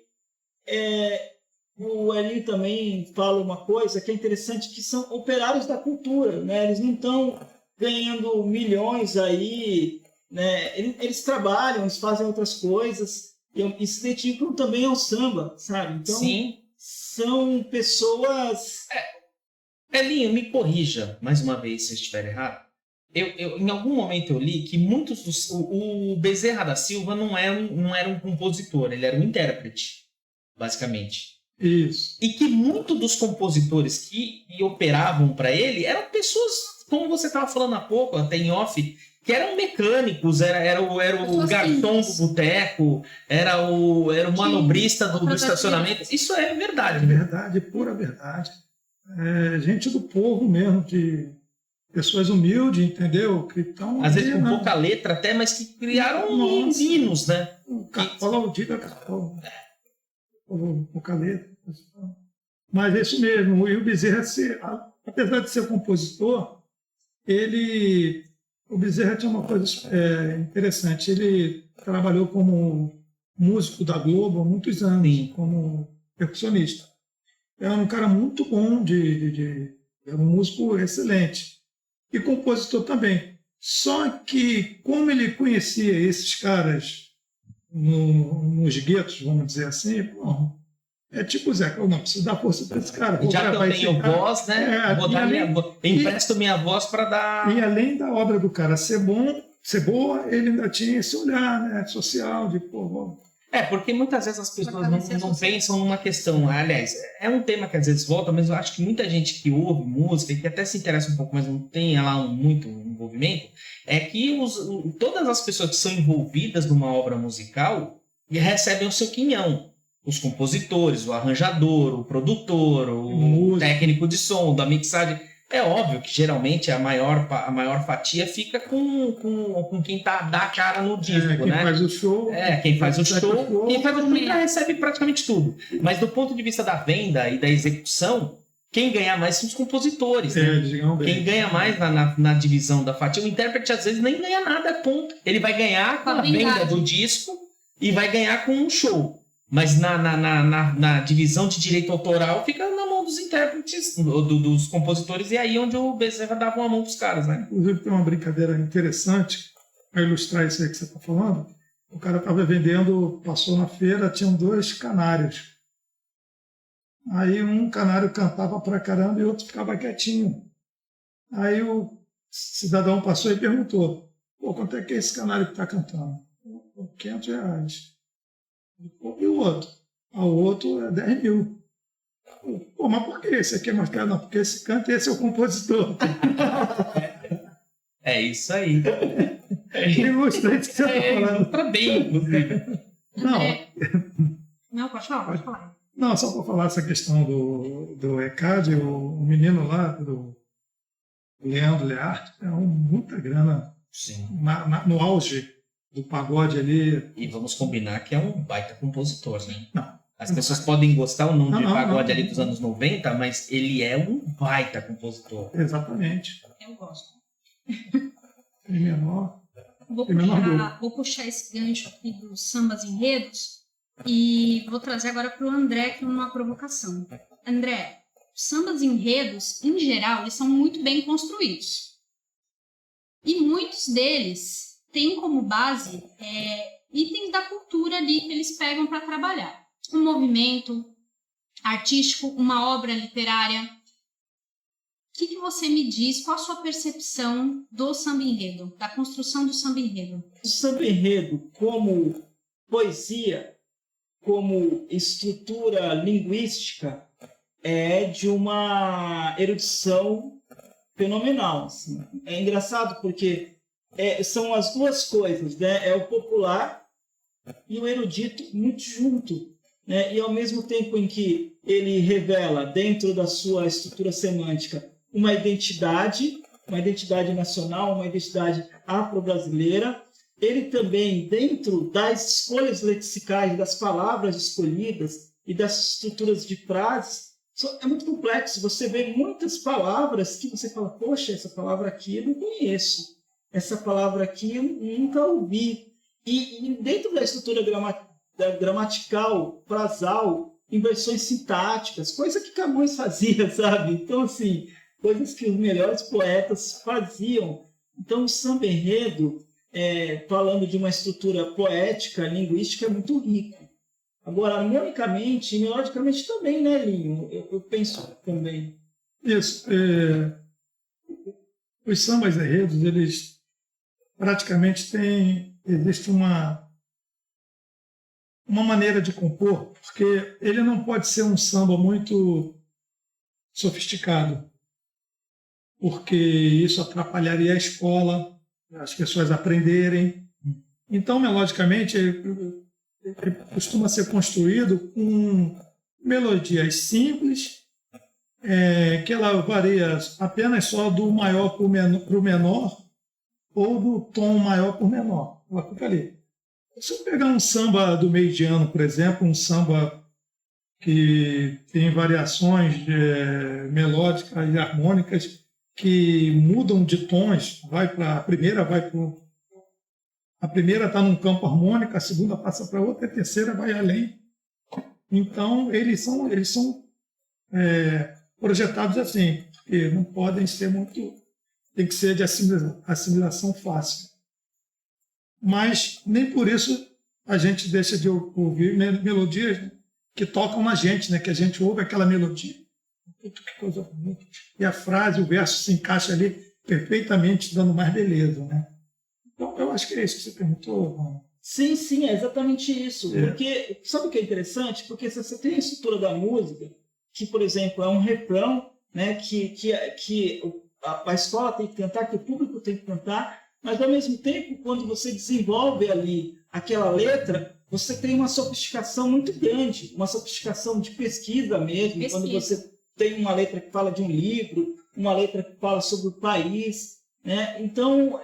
o Elinho também fala uma coisa que é interessante, que são operários da cultura, né? Eles não estão ganhando milhões aí, né? Eles trabalham, eles fazem outras coisas e se dedicam também ao samba, sabe? Então, Sim. são pessoas... Elinho, me corrija mais uma vez se eu estiver errado. Em algum momento eu li que muitos dos... O Bezerra da Silva não era um compositor, ele era um intérprete, basicamente. Isso. E que muitos dos compositores que operavam para ele eram pessoas, como você estava falando há pouco, até em off, que eram mecânicos, era o garçom do boteco, era o manobrista do estacionamento. Isso é verdade. É verdade, pura verdade. Gente do povo mesmo, de pessoas humildes, entendeu? Que estão às vezes com pouca letra até, mas que criaram hinos, né? O Cartola, o Dida Cartola. Pouca letra. Mas é isso mesmo. E o Bezerra, apesar de ser compositor, o Bezerra tinha uma coisa interessante. Ele trabalhou como músico da Globo há muitos anos, sim, como percussionista. Era um cara muito bom, era um músico excelente. E compositor também. Só que, como ele conhecia esses caras nos guetos, vamos dizer assim, é tipo o Zé, eu não preciso dar força para esse cara. Já que eu tenho voz, né? Vou dar empresto minha voz para dar... E além da obra do cara ser boa, ele ainda tinha esse olhar, né, social, de porque muitas vezes as pessoas não pensam numa questão. Aliás, é um tema que às vezes volta, mas eu acho que muita gente que ouve música e que até se interessa um pouco, mas não tem lá muito envolvimento, é que todas as pessoas que são envolvidas numa obra musical recebem o seu quinhão. Os compositores, o arranjador, o produtor, o técnico de som, da mixagem. É óbvio que geralmente a maior fatia fica com quem dá a cara no disco, quem né? Faz o show. Quem faz o show. Quem faz o show recebe praticamente tudo. Mas do ponto de vista da venda e da execução, quem ganha mais são os compositores, né? Quem ganha mais na divisão da fatia, o intérprete às vezes nem ganha nada, ponto. Ele vai ganhar com a venda do disco e vai ganhar com um show. Mas na divisão de direito autoral fica na mão dos intérpretes, dos compositores, e aí onde o Bezerra dava uma mão para os caras, né? Inclusive tem uma brincadeira interessante para ilustrar isso aí que você está falando. O cara estava vendendo, passou na feira, tinham 2 canários. Aí um canário cantava pra caramba e o outro ficava quietinho. Aí o cidadão passou e perguntou: quanto é que é esse canário que está cantando? R$500. E o outro? O outro é 10 mil. Mas por que esse aqui é mais caro? Não, porque esse canta e esse é o compositor. É isso aí. Ilustra isso que você está falando. Ilustra bem, inclusive. Não, pode falar, pode falar. Não, só para falar essa questão do ECAD, o menino lá, do Leandro Learte, é muita grana. Sim. No auge do pagode ali. E vamos combinar que é um baita compositor, né? Não. As pessoas podem gostar ou não de pagode ali dos anos 90, mas ele é um baita compositor. Exatamente. Eu gosto. Tem menor. Vou puxar esse gancho aqui dos sambas enredos e vou trazer agora para o André, que é uma provocação. André, sambas enredos, em geral, eles são muito bem construídos. E muitos deles têm como base itens da cultura ali que eles pegam para trabalhar. Um movimento artístico, uma obra literária. O que você me diz? Qual a sua percepção do samba enredo, da construção do samba enredo? O samba enredo, como poesia, como estrutura linguística, é de uma erudição fenomenal. Assim. É engraçado porque são as duas coisas, né? É o popular e o erudito muito junto. Né? E ao mesmo tempo em que ele revela, dentro da sua estrutura semântica, uma identidade nacional, uma identidade afro-brasileira, ele também, dentro das escolhas lexicais, das palavras escolhidas e das estruturas de frases, É muito complexo. Você vê muitas palavras que você fala, poxa, essa palavra aqui eu não conheço. Essa palavra aqui eu nunca ouvi. E dentro da estrutura gramatical, frasal, inversões sintáticas, coisa que Camões fazia, sabe? Então, assim, coisas que os melhores poetas faziam. Então, o samba-enredo, falando de uma estrutura poética, linguística, é muito rico. Agora, harmonicamente e melodicamente também, né, Linho? Eu penso também. Isso. Os sambas-enredos, eles praticamente existe uma maneira de compor, porque ele não pode ser um samba muito sofisticado, porque isso atrapalharia a escola, as pessoas aprenderem. Então, melodicamente, ele costuma ser construído com melodias simples, que ela varia apenas só do maior para o menor ou do tom maior para o menor. Ela fica ali. Se eu pegar um samba do meio de ano, por exemplo, um samba que tem variações melódicas e harmônicas que mudam de tons, a primeira está num campo harmônico, a segunda passa para outra, a terceira vai além. Então, eles são projetados assim, porque não podem ser muito... Tem que ser de assimilação fácil. Mas nem por isso a gente deixa de ouvir melodias, né, que tocam na gente, né, que a gente ouve aquela melodia. Que coisa bonita. E a frase, o verso se encaixa ali perfeitamente, dando mais beleza, né? Então, eu acho que é isso que você perguntou. Sim, é exatamente isso. Porque, sabe o que é interessante? Porque se você tem a estrutura da música, que, por exemplo, é um refrão, né, que a escola tem que cantar, que o público tem que cantar, mas, ao mesmo tempo, quando você desenvolve ali aquela letra, você tem uma sofisticação muito grande, uma sofisticação de pesquisa mesmo, quando você tem uma letra que fala de um livro, uma letra que fala sobre o país, né? Então,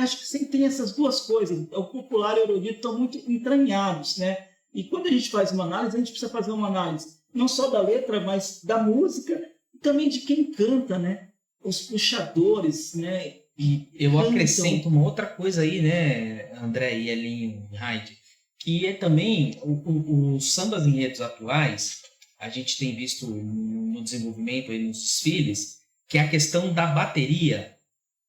acho que sempre tem essas duas coisas. O popular e o erudito estão muito entranhados, né? E quando a gente faz uma análise, a gente precisa fazer uma análise não só da letra, mas da música e também de quem canta, né? Os puxadores, né? E eu acrescento uma outra coisa aí, né, André e Elinho e Heidi, que é também os sambas enredos atuais, a gente tem visto no desenvolvimento aí nos desfiles, que é a questão da bateria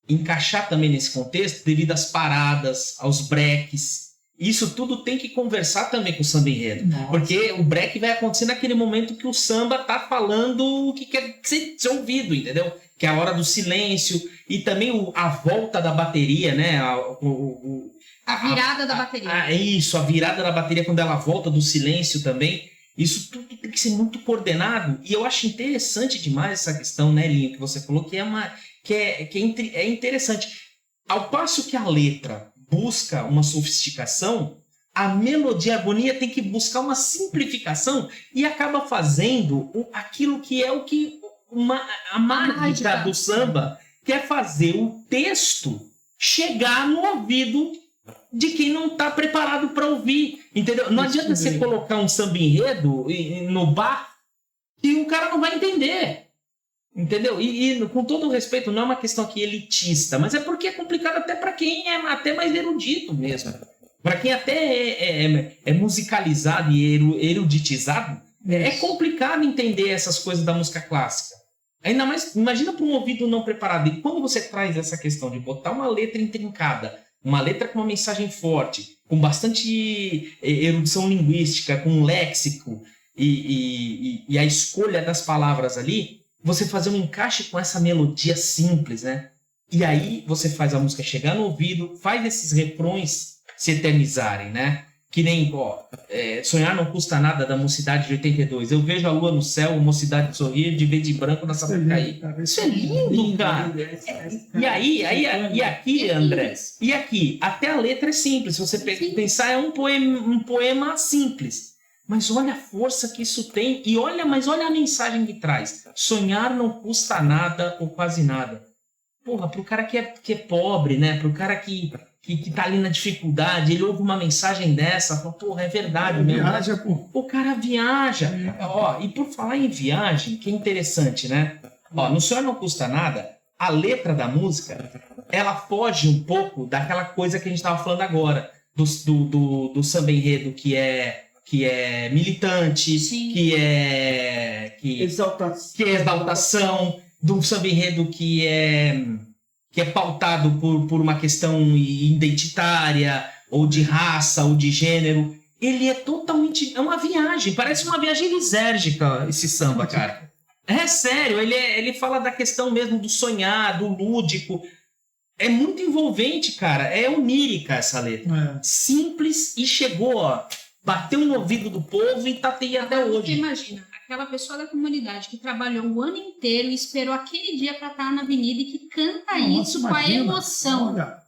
encaixar também nesse contexto devido às paradas, aos breaks. Isso tudo tem que conversar também com o samba enredo. Nossa. Porque o break vai acontecer naquele momento que o samba tá falando o que quer ser ouvido, entendeu? Que é a hora do silêncio e também a volta da bateria, né? A virada da bateria. Isso, a virada da bateria quando ela volta do silêncio também. Isso tudo tem que ser muito coordenado. E eu acho interessante demais essa questão, né, Linho, que você falou, que é interessante. Ao passo que a letra busca uma sofisticação, a melodia e a harmonia tem que buscar uma simplificação e acaba fazendo aquilo que é a mágica do samba, que é fazer o texto chegar no ouvido de quem não está preparado para ouvir, entendeu? Não adianta você colocar um samba enredo no bar e o cara não vai entender, entendeu? E com todo o respeito, não é uma questão aqui elitista, mas é porque é complicado até para quem é até mais erudito mesmo. Para quem até é musicalizado e eruditizado, é complicado entender essas coisas da música clássica. Ainda mais, imagina para um ouvido não preparado. E quando você traz essa questão de botar uma letra intrincada, uma letra com uma mensagem forte, com bastante erudição linguística, com um léxico e a escolha das palavras ali, você fazer um encaixe com essa melodia simples, né? E aí você faz a música chegar no ouvido, faz esses refrões se eternizarem, né? Que nem, Sonhar Não Custa Nada, da Mocidade de 82. Eu vejo a lua no céu, Mocidade sorrir, de verde e branco na Sapucaí. Isso é lindo, cara. E aqui, André, e aqui, até a letra é simples. Se você pensar, é um poema simples. Mas olha a força que isso tem. Mas olha a mensagem que traz. Sonhar não custa nada ou quase nada. Porra, pro cara que é pobre, né? Pro cara que que tá ali na dificuldade, ele ouve uma mensagem dessa, fala, porra, é verdade mesmo. Viaja, pô. O cara viaja. Ó, e por falar em viagem, que interessante, né? Ó, no Senhor Não Custa Nada, a letra da música, ela foge um pouco daquela coisa que a gente estava falando agora, do samba enredo que é militante, Sim. que é exaltação, do samba enredo que é pautado por uma questão identitária, ou de raça, ou de gênero. Ele é totalmente... É uma viagem, parece uma viagem lisérgica esse samba, cara. É sério, ele fala da questão mesmo do sonhar, do lúdico. É muito envolvente, cara. É onírica essa letra. Simples e chegou, ó. Bateu no ouvido do povo e tá aí até hoje. Você imagina, aquela pessoa da comunidade que trabalhou o ano inteiro e esperou aquele dia para estar na avenida e que canta isso com a emoção. Olha.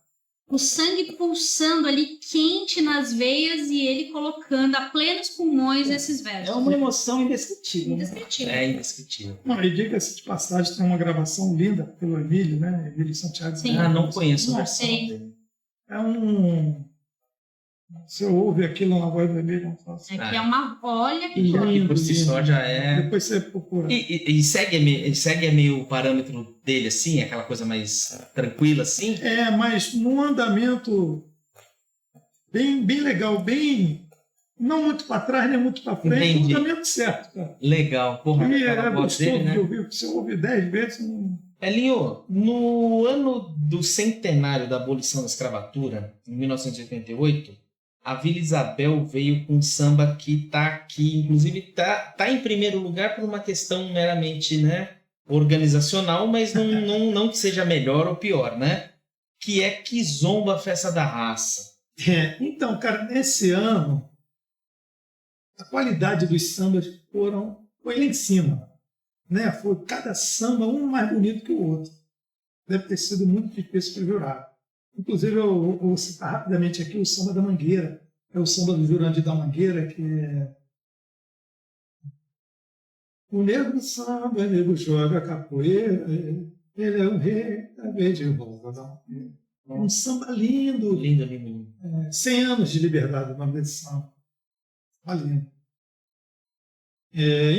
O sangue pulsando ali quente nas veias e ele colocando a plenos pulmões esses versos. É uma emoção indescritível. Indescritível. É indescritível. Não, e diga-se de passagem, tem uma gravação linda pelo Emílio, né? Emílio Santiago. Sim. Ah, não conheço a Não versão sei. dele. É um... Você ouve aquilo na voz do Emílio, não faço. É que é uma... Olha que Lindo. coisa. Que por si só já é... Depois você procura. E segue meio o parâmetro dele, assim? Aquela coisa mais tranquila, assim? É, mas num andamento bem legal, bem... Não muito para trás, nem muito para frente. Entendi. Um andamento certo, cara. Legal. Porra, E aquela é voz gostoso dele, né? de ouvir. Você ouve 10 vezes... Elinho, no ano do centenário da abolição da escravatura, em 1988, a Vila Isabel veio com um samba que tá aqui, inclusive tá em primeiro lugar por uma questão meramente, né, organizacional, mas não que seja melhor ou pior, né? Que é Kizomba, Festa da Raça. Então, cara, nesse ano, a qualidade dos sambas foi lá em cima. Né? Foi cada samba um mais bonito que o outro. Deve ter sido muito difícil para jurar. Inclusive, eu vou citar rapidamente aqui o samba da Mangueira. É o samba do Jurandir da Mangueira, que é... O negro samba, o negro joga capoeira, ele é o rei da verde rosa. É um samba lindo. Lindo, lindo, lindo. 100 anos de liberdade, o nome desse samba. Samba lindo.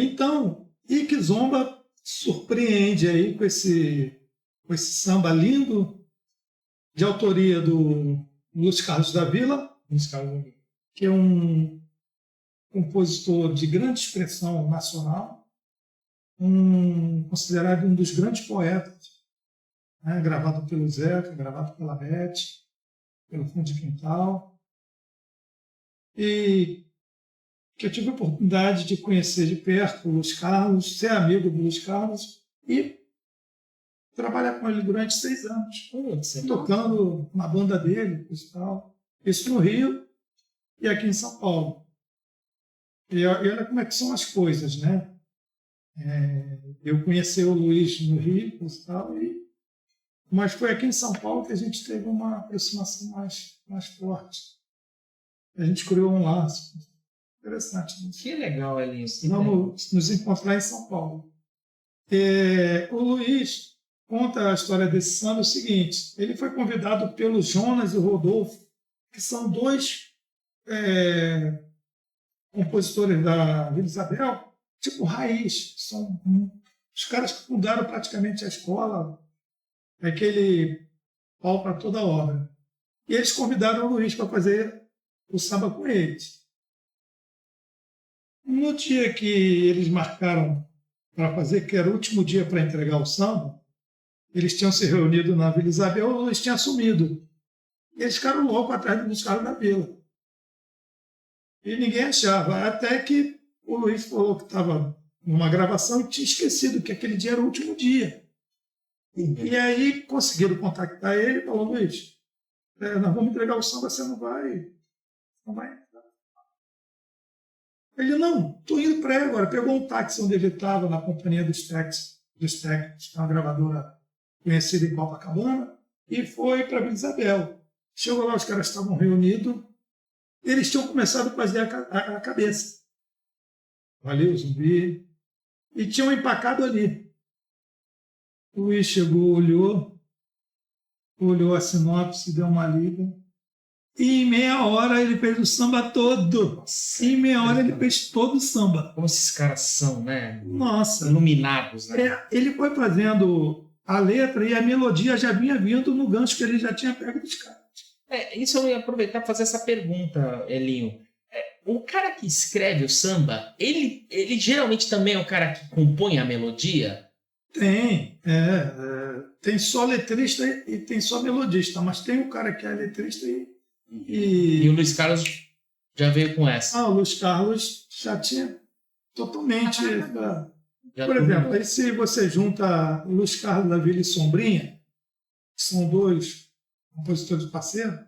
Então, e Kizomba surpreende aí com esse samba lindo, de autoria do Luiz Carlos da Vila, que é um compositor de grande expressão nacional, considerado um dos grandes poetas, né, gravado pelo Zeca, gravado pela Beth, pelo Fundo de Quintal, e que eu tive a oportunidade de conhecer de perto o Luiz Carlos, ser amigo do Luiz Carlos e trabalhar com ele durante 6 anos, tocando na banda dele, isso no Rio e aqui em São Paulo. E olha como é que são as coisas, né? Eu conheci o Luiz no Rio, mas foi aqui em São Paulo que a gente teve uma aproximação mais forte. A gente criou um laço. Interessante. Né? Que legal, Elinho. Vamos nos encontrar em São Paulo. O Luiz conta a história desse samba o seguinte: ele foi convidado pelo Jonas e o Rodolfo, que são 2 compositores da Vila Isabel, tipo raiz. São os caras que fundaram praticamente a escola, aquele pau para toda a obra. E eles convidaram o Luiz para fazer o samba com eles. No dia que eles marcaram para fazer, que era o último dia para entregar o samba, eles tinham se reunido na Vila Isabel, o Luiz tinha sumido. E eles ficaram loucos atrás dos caras da vila. E ninguém achava, até que o Luiz falou que estava numa gravação e tinha esquecido que aquele dia era o último dia. E aí conseguiram contactar ele e falou: Luiz, nós vamos entregar o samba, você não vai entrar. Ele: não, estou indo para ele agora. Pegou um táxi onde ele estava, na companhia dos técnicos, que é uma gravadora conhecida em Copacabana, e foi para Vila Isabel. Chegou lá, os caras estavam reunidos, eles tinham começado a fazer a cabeça. Valeu, Zumbi. E tinham empacado ali. O Luiz chegou, olhou a sinopse, deu uma lida, E em meia hora ele fez o samba todo. Em meia hora ele fez todo o samba. Como esses caras são, né? Nossa. Iluminados, né? Ele foi fazendo a letra e a melodia já vinha vindo no gancho que ele já tinha pego dos caras. Isso eu ia aproveitar para fazer essa pergunta, Elinho. O cara que escreve o samba, ele geralmente também é o cara que compõe a melodia? Tem só letrista e tem só melodista, mas tem o cara que é letrista E o Luiz Carlos já veio com essa. O Luiz Carlos já tinha totalmente... Já Por exemplo, aí se você junta o Luiz Carlos da Vila e Sombrinha, que são dois compositores parceiros,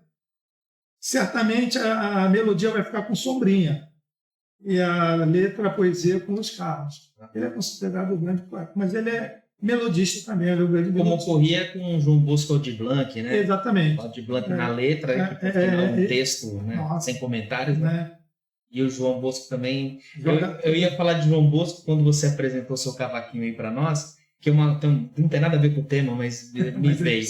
certamente a melodia vai ficar com Sombrinha e a letra, a poesia com Luiz Carlos. Ele é considerado um grande poeta, mas ele é melodista também. Ele é um grande Como melodista. ocorria com o João Bosco Aldir, né? Exatamente. Aldir na letra, que por final um texto, né? Sem comentários, né? E o João Bosco também. Eu ia falar de João Bosco quando você apresentou seu cavaquinho aí para nós, que não tem nada a ver com o tema, mas me veio.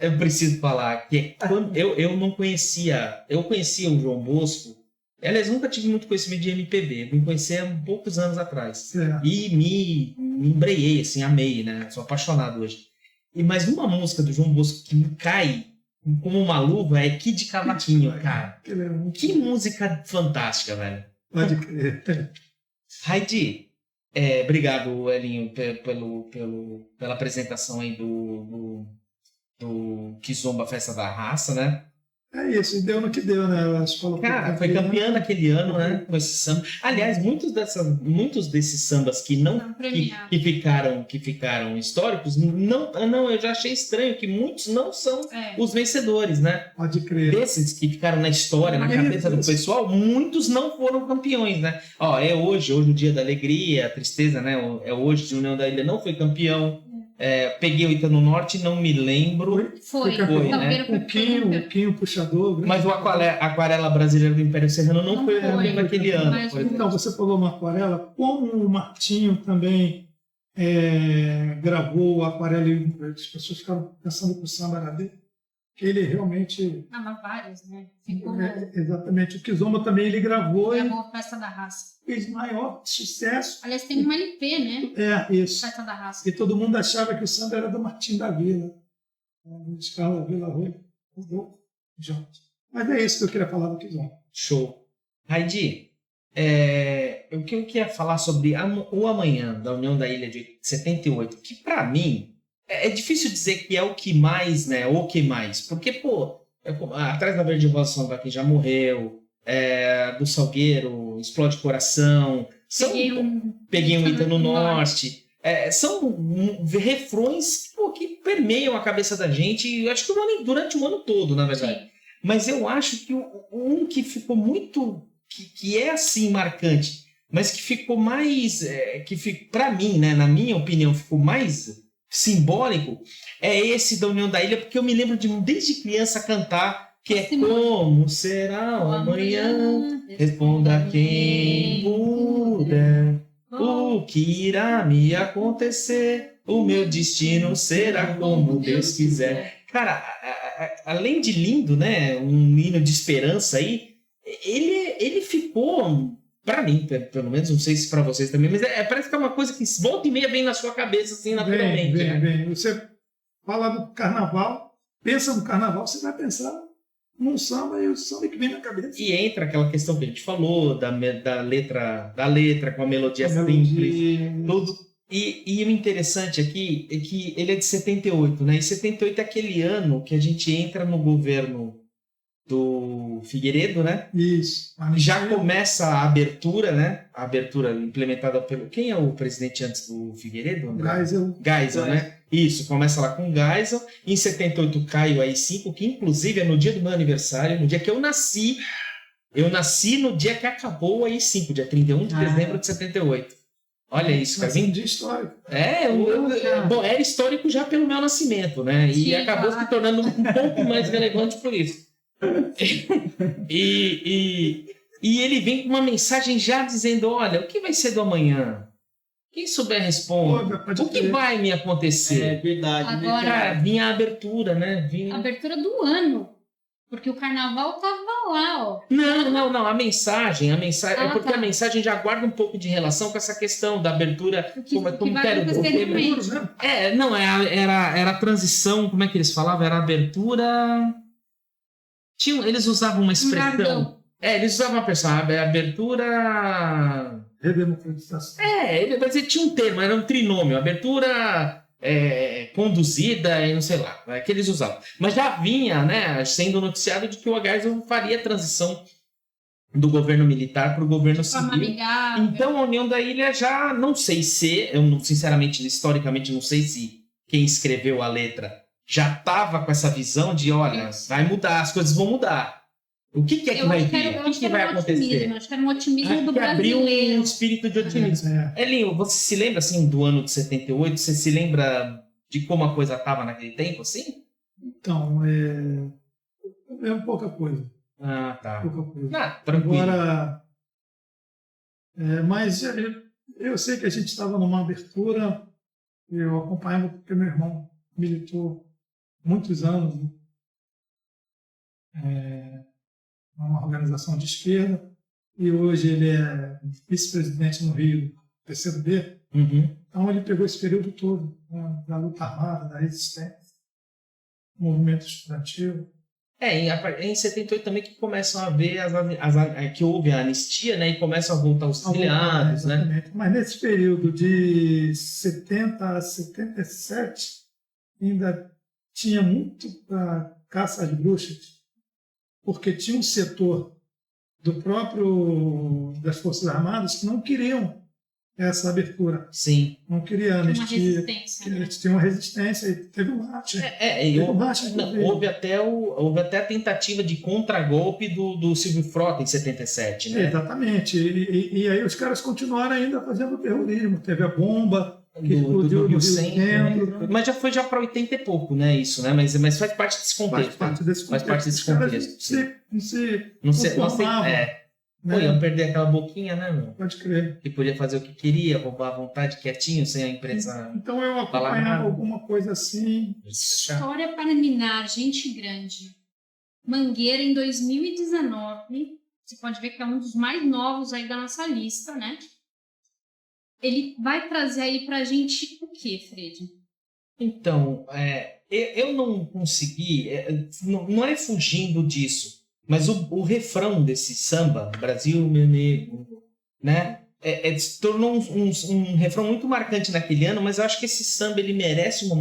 Eu preciso falar que quando eu não conhecia, eu conhecia o João Bosco. Aliás, nunca tive muito conhecimento de MPB, vim conhecer há poucos anos atrás. E me embreiei, assim, amei, né? Sou apaixonado hoje. Mas uma música do João Bosco que me cai como uma luva é Kid Cavaquinho, cara. Que música fantástica, velho. Pode crer. Heidi, obrigado, Elinho, pela apresentação aí do Kizomba Festa da Raça, né? É isso, e deu no que deu, né? A escola foi campeã naquele ano, né? Com esse samba. Aliás, muitos desses sambas que ficaram históricos, eu já achei estranho que muitos não são os vencedores, né? Pode crer. Desses que ficaram na história, na cabeça do pessoal, muitos não foram campeões, né? É hoje o dia da alegria, a tristeza, né? É hoje de União da Ilha não foi campeão. Peguei o Ita no Norte, não me lembro. Foi né? O Quinho Puxador. Mas o Aquarela Brasileira do Império Serrano não foi naquele ano. Então, você falou uma aquarela, como o Martinho também gravou o Aquarela e as pessoas ficaram pensando que o samba era dele, que ele realmente... vários, né? Exatamente. O Kizomba também ele gravou. Gravou a Festa da Raça. Fez maior sucesso. Aliás, tem uma LP, né? Isso. Festa da Raça. E todo mundo achava que o samba era do Martim da Vila. Luiz Carlos da Vila Rui. Mas é isso que eu queria falar do Kizomba. Show. Heidi, o que eu queria falar sobre o Amanhã, da União da Ilha de 78, que pra mim é difícil dizer que é o que mais, né? Ou o que mais. Porque, Atrás da Verde Rosa Samba, que já morreu, do Salgueiro, Explode Coração, Peguei um Ita no Norte. São refrões que permeiam a cabeça da gente, acho que durante o ano todo, na verdade. Sim. Mas eu acho que um que ficou muito... que é assim marcante, mas que ficou mais... para mim, né, na minha opinião, ficou mais simbólico, é esse da União da Ilha, porque eu me lembro de desde criança cantar, que é Como será o amanhã? Responda quem puder. O que irá me acontecer? O meu destino será como Deus quiser. Cara, além de lindo, né? Um hino de esperança aí, ele ficou, pra mim, pelo menos, não sei se pra vocês também, mas parece que é uma coisa que volta e meia vem na sua cabeça, assim, naturalmente. Vem. Você fala do carnaval, pensa no carnaval, você vai pensar num samba e o samba que vem na cabeça. E entra aquela questão que a gente falou, da letra com a melodia simples, tudo. E o interessante aqui é que ele é de 78, né? E 78 é aquele ano que a gente entra no governo do Figueiredo, né? Isso. Já começa a abertura, né? A abertura implementada pelo... Quem é o presidente antes do Figueiredo? Geisel, né? Isso, começa lá com Geisel. Em 78 cai o AI-5, que inclusive é no dia do meu aniversário, no dia que eu nasci. Eu nasci no dia que acabou o AI-5, dia 31 de dezembro de 78. Olha isso, cara. Um dia histórico. Bom, era histórico já pelo meu nascimento, né? E acabou se tornando um pouco mais relevante por isso. E ele vem com uma mensagem já dizendo: olha, o que vai ser do amanhã? Quem souber responde. O que vai me acontecer? É verdade. Agora, cara, vinha a abertura, né? A abertura do ano. Porque o carnaval tava lá, ó. Não, a mensagem é porque tá. a mensagem já guarda um pouco de relação com essa questão da abertura, O que vai era acontecer realmente. era a transição, como é que eles falavam? Era a abertura... Eles usavam uma expressão... jargão. Eles usavam uma expressão, a abertura... Redemocratização. Mas ele tinha um termo, era um trinômio, abertura conduzida e não sei lá, é que eles usavam. Mas já vinha, né, sendo noticiado de que o Geisel faria a transição do governo militar para o governo civil. Amigável. Então a União da Ilha já não sei se, sinceramente, historicamente, não sei se quem escreveu a letra já estava com essa visão de, olha, vai mudar, as coisas vão mudar. O que é que vai vir? O que vai acontecer? Acho que era um otimismo do que abriu um brasileiro. espírito de otimismo. Elinho, você se lembra assim do ano de 78? Você se lembra de como a coisa estava naquele tempo, assim? Então, é pouca coisa. Ah, tá. Pouca coisa. Tranquilo. Agora, mas eu sei que a gente estava numa abertura, eu acompanhava porque meu irmão militou muitos anos, uma organização de esquerda, e hoje ele é vice-presidente no Rio, PCdoB. Então ele pegou esse período todo, né, da luta armada, da resistência, movimento estudantil. Em 78 também que começam a ver que houve a anistia, né, e começam a voltar os filiados, né? Mas nesse período de 70 a 77 ainda tinha muito caça às bruxas, porque tinha um setor das Forças Armadas que não queriam essa abertura. Sim. Não queria anistia. Eles tinham uma resistência e teve um marcha. Houve até a tentativa de contragolpe do Silvio Frota em 77, né? Exatamente. E aí os caras continuaram ainda fazendo terrorismo. Teve a bomba que explodiu do no Rio Rio Centro. Mas já foi para 80 e pouco, né? Isso, né? Mas faz parte desse contexto. Faz parte desse contexto. Não se iam perder aquela boquinha, né, meu? Pode crer. Que podia fazer o que queria, roubar à vontade, quietinho, sem a imprensa. Então eu acompanhava alguma coisa assim. História para minar, gente grande. Mangueira em 2019. Você pode ver que é um dos mais novos aí da nossa lista, né? Ele vai trazer aí pra gente o quê, Fred? Então, eu não consegui, não é fugindo disso, mas o refrão desse samba, Brasil, meu negro, né, se tornou um refrão muito marcante naquele ano, mas eu acho que esse samba ele merece uma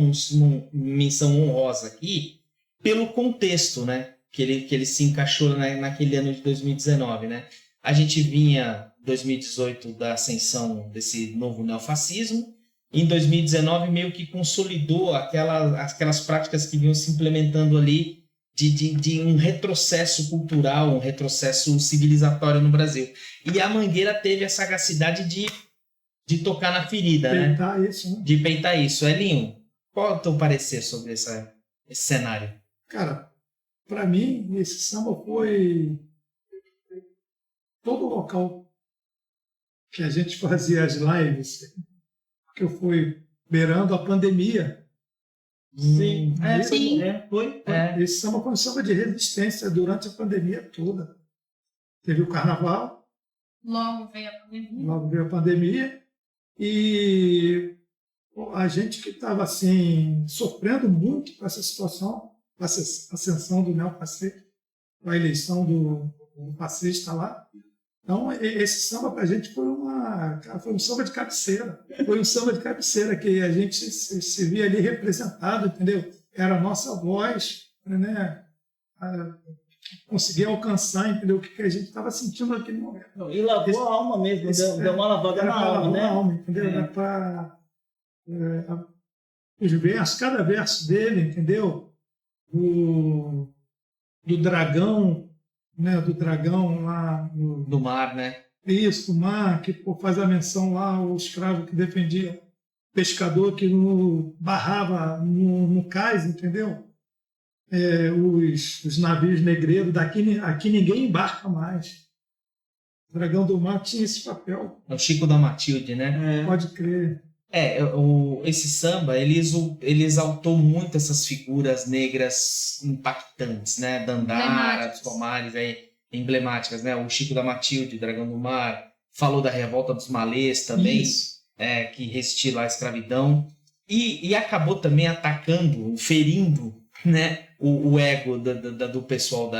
menção honrosa aqui pelo contexto, né, que ele se encaixou naquele ano de 2019, né? A gente vinha, 2018, da ascensão desse novo neofascismo. Em 2019, meio que consolidou aquelas práticas que vinham se implementando ali de um retrocesso cultural, um retrocesso civilizatório no Brasil. E a Mangueira teve a sagacidade de tocar na ferida, peitar, né? Isso, né? De peitar isso. Elinho, qual é o teu parecer sobre esse cenário? Cara, para mim, esse samba foi... Todo local que a gente fazia as lives, que eu fui beirando a pandemia. Sim, foi. Esse samba foi um samba de resistência durante a pandemia toda. Teve o carnaval. Logo veio a pandemia. E a gente que estava assim, sofrendo muito com essa situação, com essa ascensão do neofascismo, com a eleição do fascista lá. Então, esse samba para a gente foi um samba de cabeceira. Foi um samba de cabeceira que a gente se via ali representado, entendeu? Era a nossa voz, né? Conseguir alcançar, entendeu? O que a gente estava sentindo naquele momento. E lavou a alma mesmo, deu uma lavada na alma, né? Alma, entendeu? Os versos, cada verso dele, entendeu? Do dragão, né, do dragão lá do mar, né? Isso, do mar, que faz a menção lá, o escravo que defendia o pescador que barrava no cais, entendeu? Os navios negreiros, aqui ninguém embarca mais. O dragão do mar tinha esse papel. É o Chico da Matilde, né? Pode crer. Esse samba, ele exaltou muito essas figuras negras impactantes, né? Dandara, dos Palmares, aí, emblemáticas, né? O Chico da Matilde, Dragão do Mar, falou da Revolta dos Malês também, que resistiu lá à escravidão, e acabou também atacando, ferindo, né? O ego do pessoal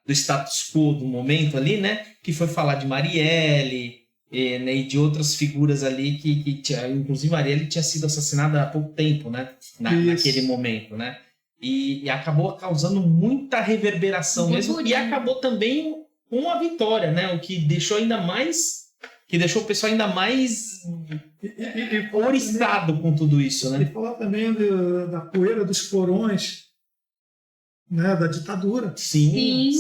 do status quo do momento ali, né? Que foi falar de Marielle, né, e de outras figuras ali que inclusive Marielle tinha sido assassinada há pouco tempo, né, naquele momento, né, e acabou causando muita reverberação mesmo, e acabou também com a vitória, né, o que deixou o pessoal ainda mais oriçado com tudo isso, né. E falar também da poeira dos porões, né, da ditadura. Sim.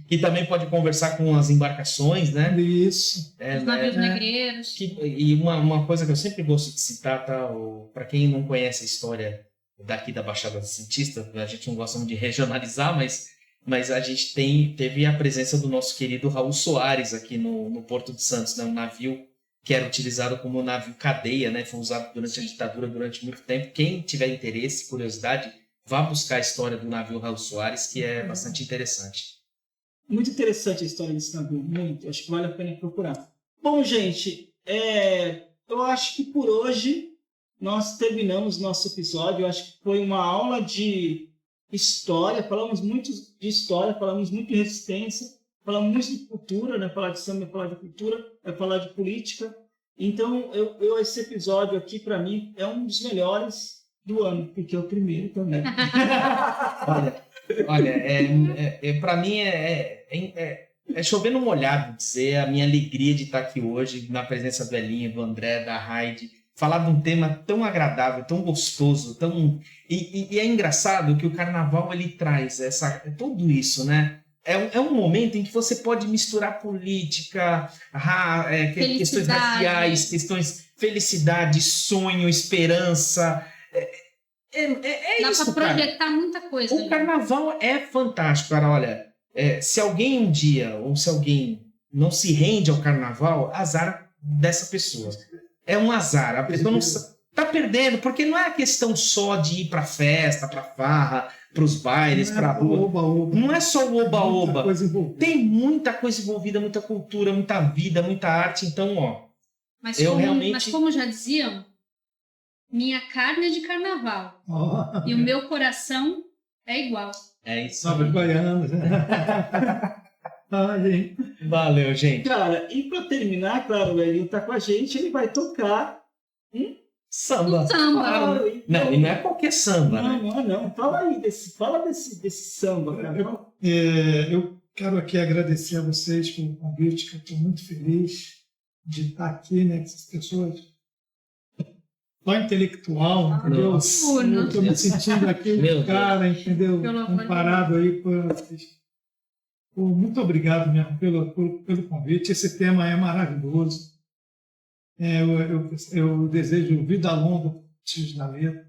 Que também pode conversar com as embarcações, né? Isso. Os navios negreiros. E uma coisa que eu sempre gosto de citar, tá? Para quem não conhece a história daqui da Baixada Santista, a gente não gosta muito de regionalizar, mas a gente teve a presença do nosso querido Raul Soares aqui no Porto de Santos, né? Um navio que era utilizado como navio cadeia, né? Foi usado durante a ditadura durante muito tempo. Quem tiver interesse, curiosidade, vá buscar a história do navio Raul Soares, que é bastante interessante. Muito interessante a história desse navio, muito. Acho que vale a pena procurar. Bom, gente, eu acho que por hoje nós terminamos nosso episódio. Eu acho que foi uma aula de história. Falamos muito de história, falamos muito de resistência, falamos muito de cultura, né? Falar de samba é falar de cultura, é falar de política. Então, esse episódio aqui, para mim, é um dos melhores do ano, porque é o primeiro também. Olha, para mim é chover no molhado dizer a minha alegria de estar aqui hoje na presença do Elinho, do André, da Heidi, falar de um tema tão agradável, tão gostoso, e é engraçado que o Carnaval ele traz tudo isso, né? É um momento em que você pode misturar política, questões raciais, questões felicidade, sonho, esperança. Dá isso, pra projetar cara. Muita coisa. O Carnaval é fantástico, cara. Olha, se alguém um dia, ou se alguém não se rende ao Carnaval, azar dessa pessoa. É um azar. A pessoa não tá perdendo, porque não é a questão só de ir pra festa, pra farra, pros bailes, pra rua. Oba-oba. Não é só o oba-oba. Tem muita coisa envolvida, muita cultura, muita vida, muita arte. Então, mas como já diziam, minha carne é de carnaval. E o meu coração é igual. É isso. Sobre baianos. Valeu, gente. Cara, e pra terminar, claro, o Elinho tá com a gente, ele vai tocar samba. Claro, então... Não, e não é qualquer samba, né? Não. Fala desse samba, cara. Eu quero aqui agradecer a vocês pelo convite, que eu estou muito feliz de estar aqui, né, com essas pessoas. Só intelectual, entendeu? Eu estou me sentindo aqui um cara, entendeu? Comparado aí com vocês. Muito obrigado mesmo pelo convite. Esse tema é maravilhoso. Eu desejo vida longa para o Tios da Letra,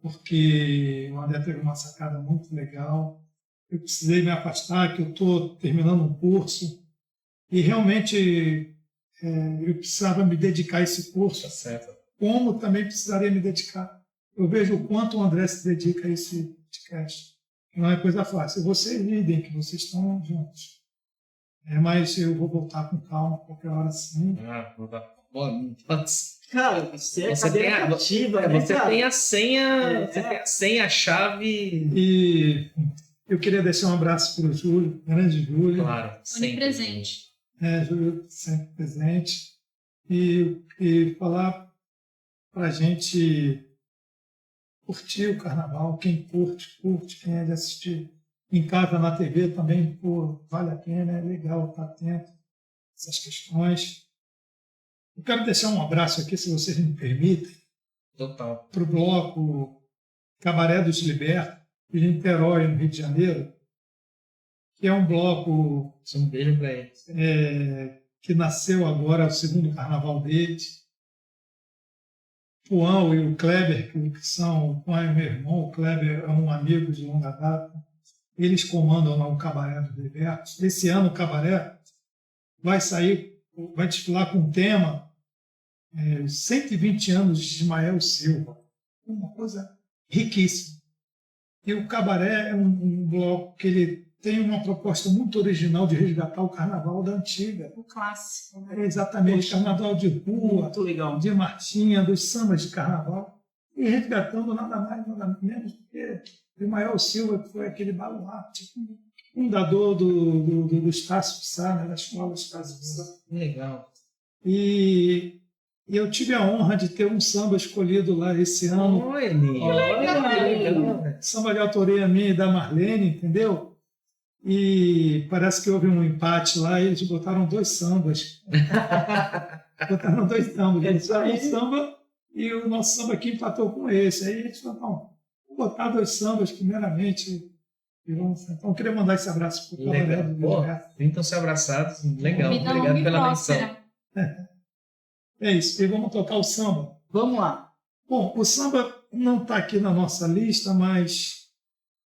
porque o André teve uma sacada muito legal. Eu precisei me afastar, que eu estou terminando um curso, e realmente eu precisava me dedicar a esse curso. Tá certo. Como também precisaria me dedicar. Eu vejo o quanto o André se dedica a esse podcast. Não é coisa fácil. Vocês lidem, que vocês estão juntos. Mas eu vou voltar com calma, qualquer hora sim. Cara, você cadeira cativa, né, você cara? Tem a senha, você tem a senha, a chave. E eu queria deixar um abraço para o Júlio, grande Júlio. Claro, sempre presente. Júlio sempre presente. E falar para a gente curtir o Carnaval. Quem curte. Quem é de assistir em casa, na TV também, vale a pena, é legal estar atento a essas questões. Eu quero deixar um abraço aqui, se vocês me permitem, para o bloco Cabaré dos Libertos, de Niterói, no Rio de Janeiro, que é um bloco um beijo para eles. Que nasceu agora, o segundo carnaval deles. O Juan e o Kleber, que são o Juan é meu irmão, o Kleber é um amigo de longa data, eles comandam lá o Cabaré dos Libertos. Esse ano o Cabaré vai desfilar com um tema os 120 anos de Ismael Silva. Uma coisa riquíssima. E o Cabaré é um bloco que ele tem uma proposta muito original de resgatar o carnaval da antiga. O clássico. Né? É exatamente, carnaval de rua, Muito legal. de marchinha, dos sambas de carnaval. E resgatando nada mais, nada menos do que o Ismael Silva, que foi aquele baluarte, fundador do Estácio Sá, né, da escola Estácio Sá. Legal. E eu tive a honra de ter um samba escolhido lá esse ano. Olha, legal. Samba de autoria minha e da Marlene, entendeu? E parece que houve um empate lá e eles botaram 2 sambas. Botaram 2 sambas. Eles botaram um samba e o nosso samba aqui empatou com esse. Aí eles falaram, não, vou botar 2 sambas primeiramente. Então, eu queria mandar esse abraço para o Legal. Sintam-se abraçados. Legal. Vida Obrigado longa e pela próspera. menção. É isso. E vamos tocar o samba. Vamos lá. Bom, o samba não está aqui na nossa lista, mas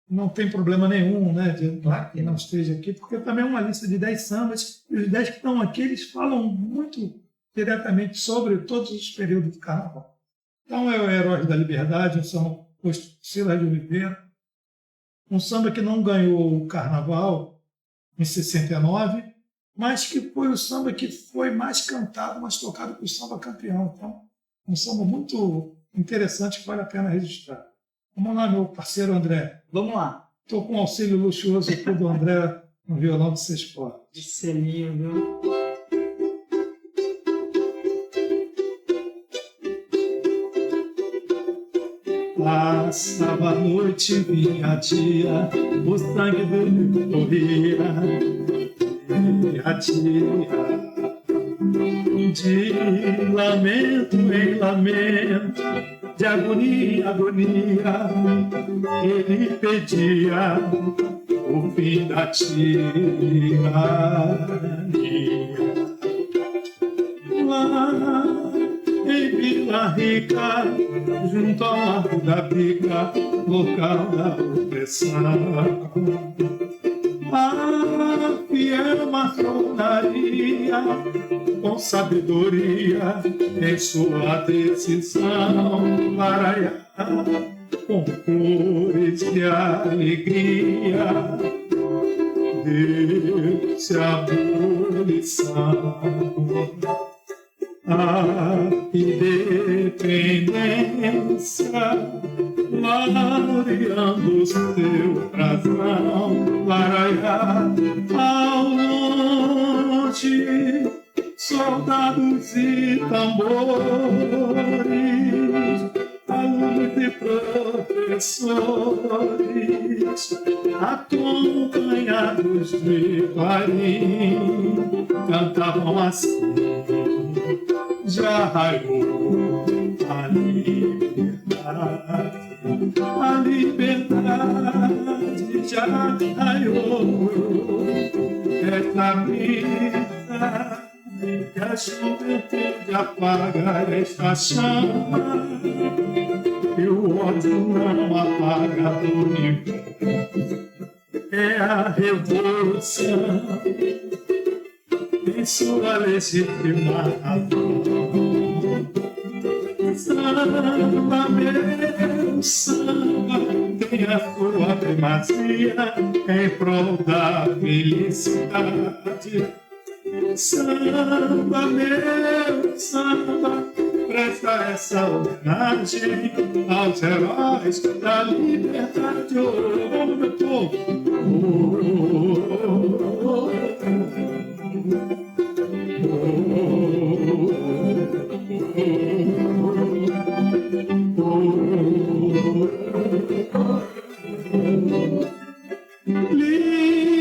não tem problema nenhum, né, de Claro que não esteja aqui, porque também é uma lista de 10 sambas, e os 10 que estão aqui, eles falam muito diretamente sobre todos os períodos do carnaval. Então é o Heróis da Liberdade, um samba composto por Silas de Oliveira, um samba que não ganhou o carnaval em 69, mas que foi o samba que foi mais cantado, mais tocado por samba campeão. Então, um samba muito interessante que vale a pena registrar. Vamos lá, meu parceiro André. Vamos lá. Estou com um auxílio luxuoso aqui do André no violão de 6 cordas. De selinho, viu? Passava a noite, vinha dia, o sangue dele corria, dia a dia. De lamento em lamento, de agonia em agonia, ele pedia o fim da tirania. Lá em Vila Rica, junto ao Largo da Pica, local da opressão, a fiel maçonaria, com sabedoria em sua decisão, maraiá, com cores de alegria, deu-se a abolição. A independência, laureando seu brasão, laraiá, ao longe, soldados e tambores, alunos e professores, acompanhados de clarim, cantavam assim: já raiou a liberdade, a liberdade já raiou, esta brisa que a juventude apaga esta chama, e o ódio não apaga nunca. É a revolução em sua legítima razão. Samba, meu samba, tem a sua primazia em prol da felicidade. Samba, meu samba, presta essa homenagem aos heróis da liberdade. Oh, meu povo!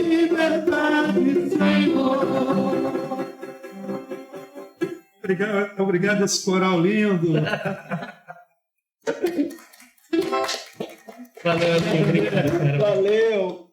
Liberdade, Senhor. Obrigado a esse coral lindo. Valeu, obrigado, cara. Valeu.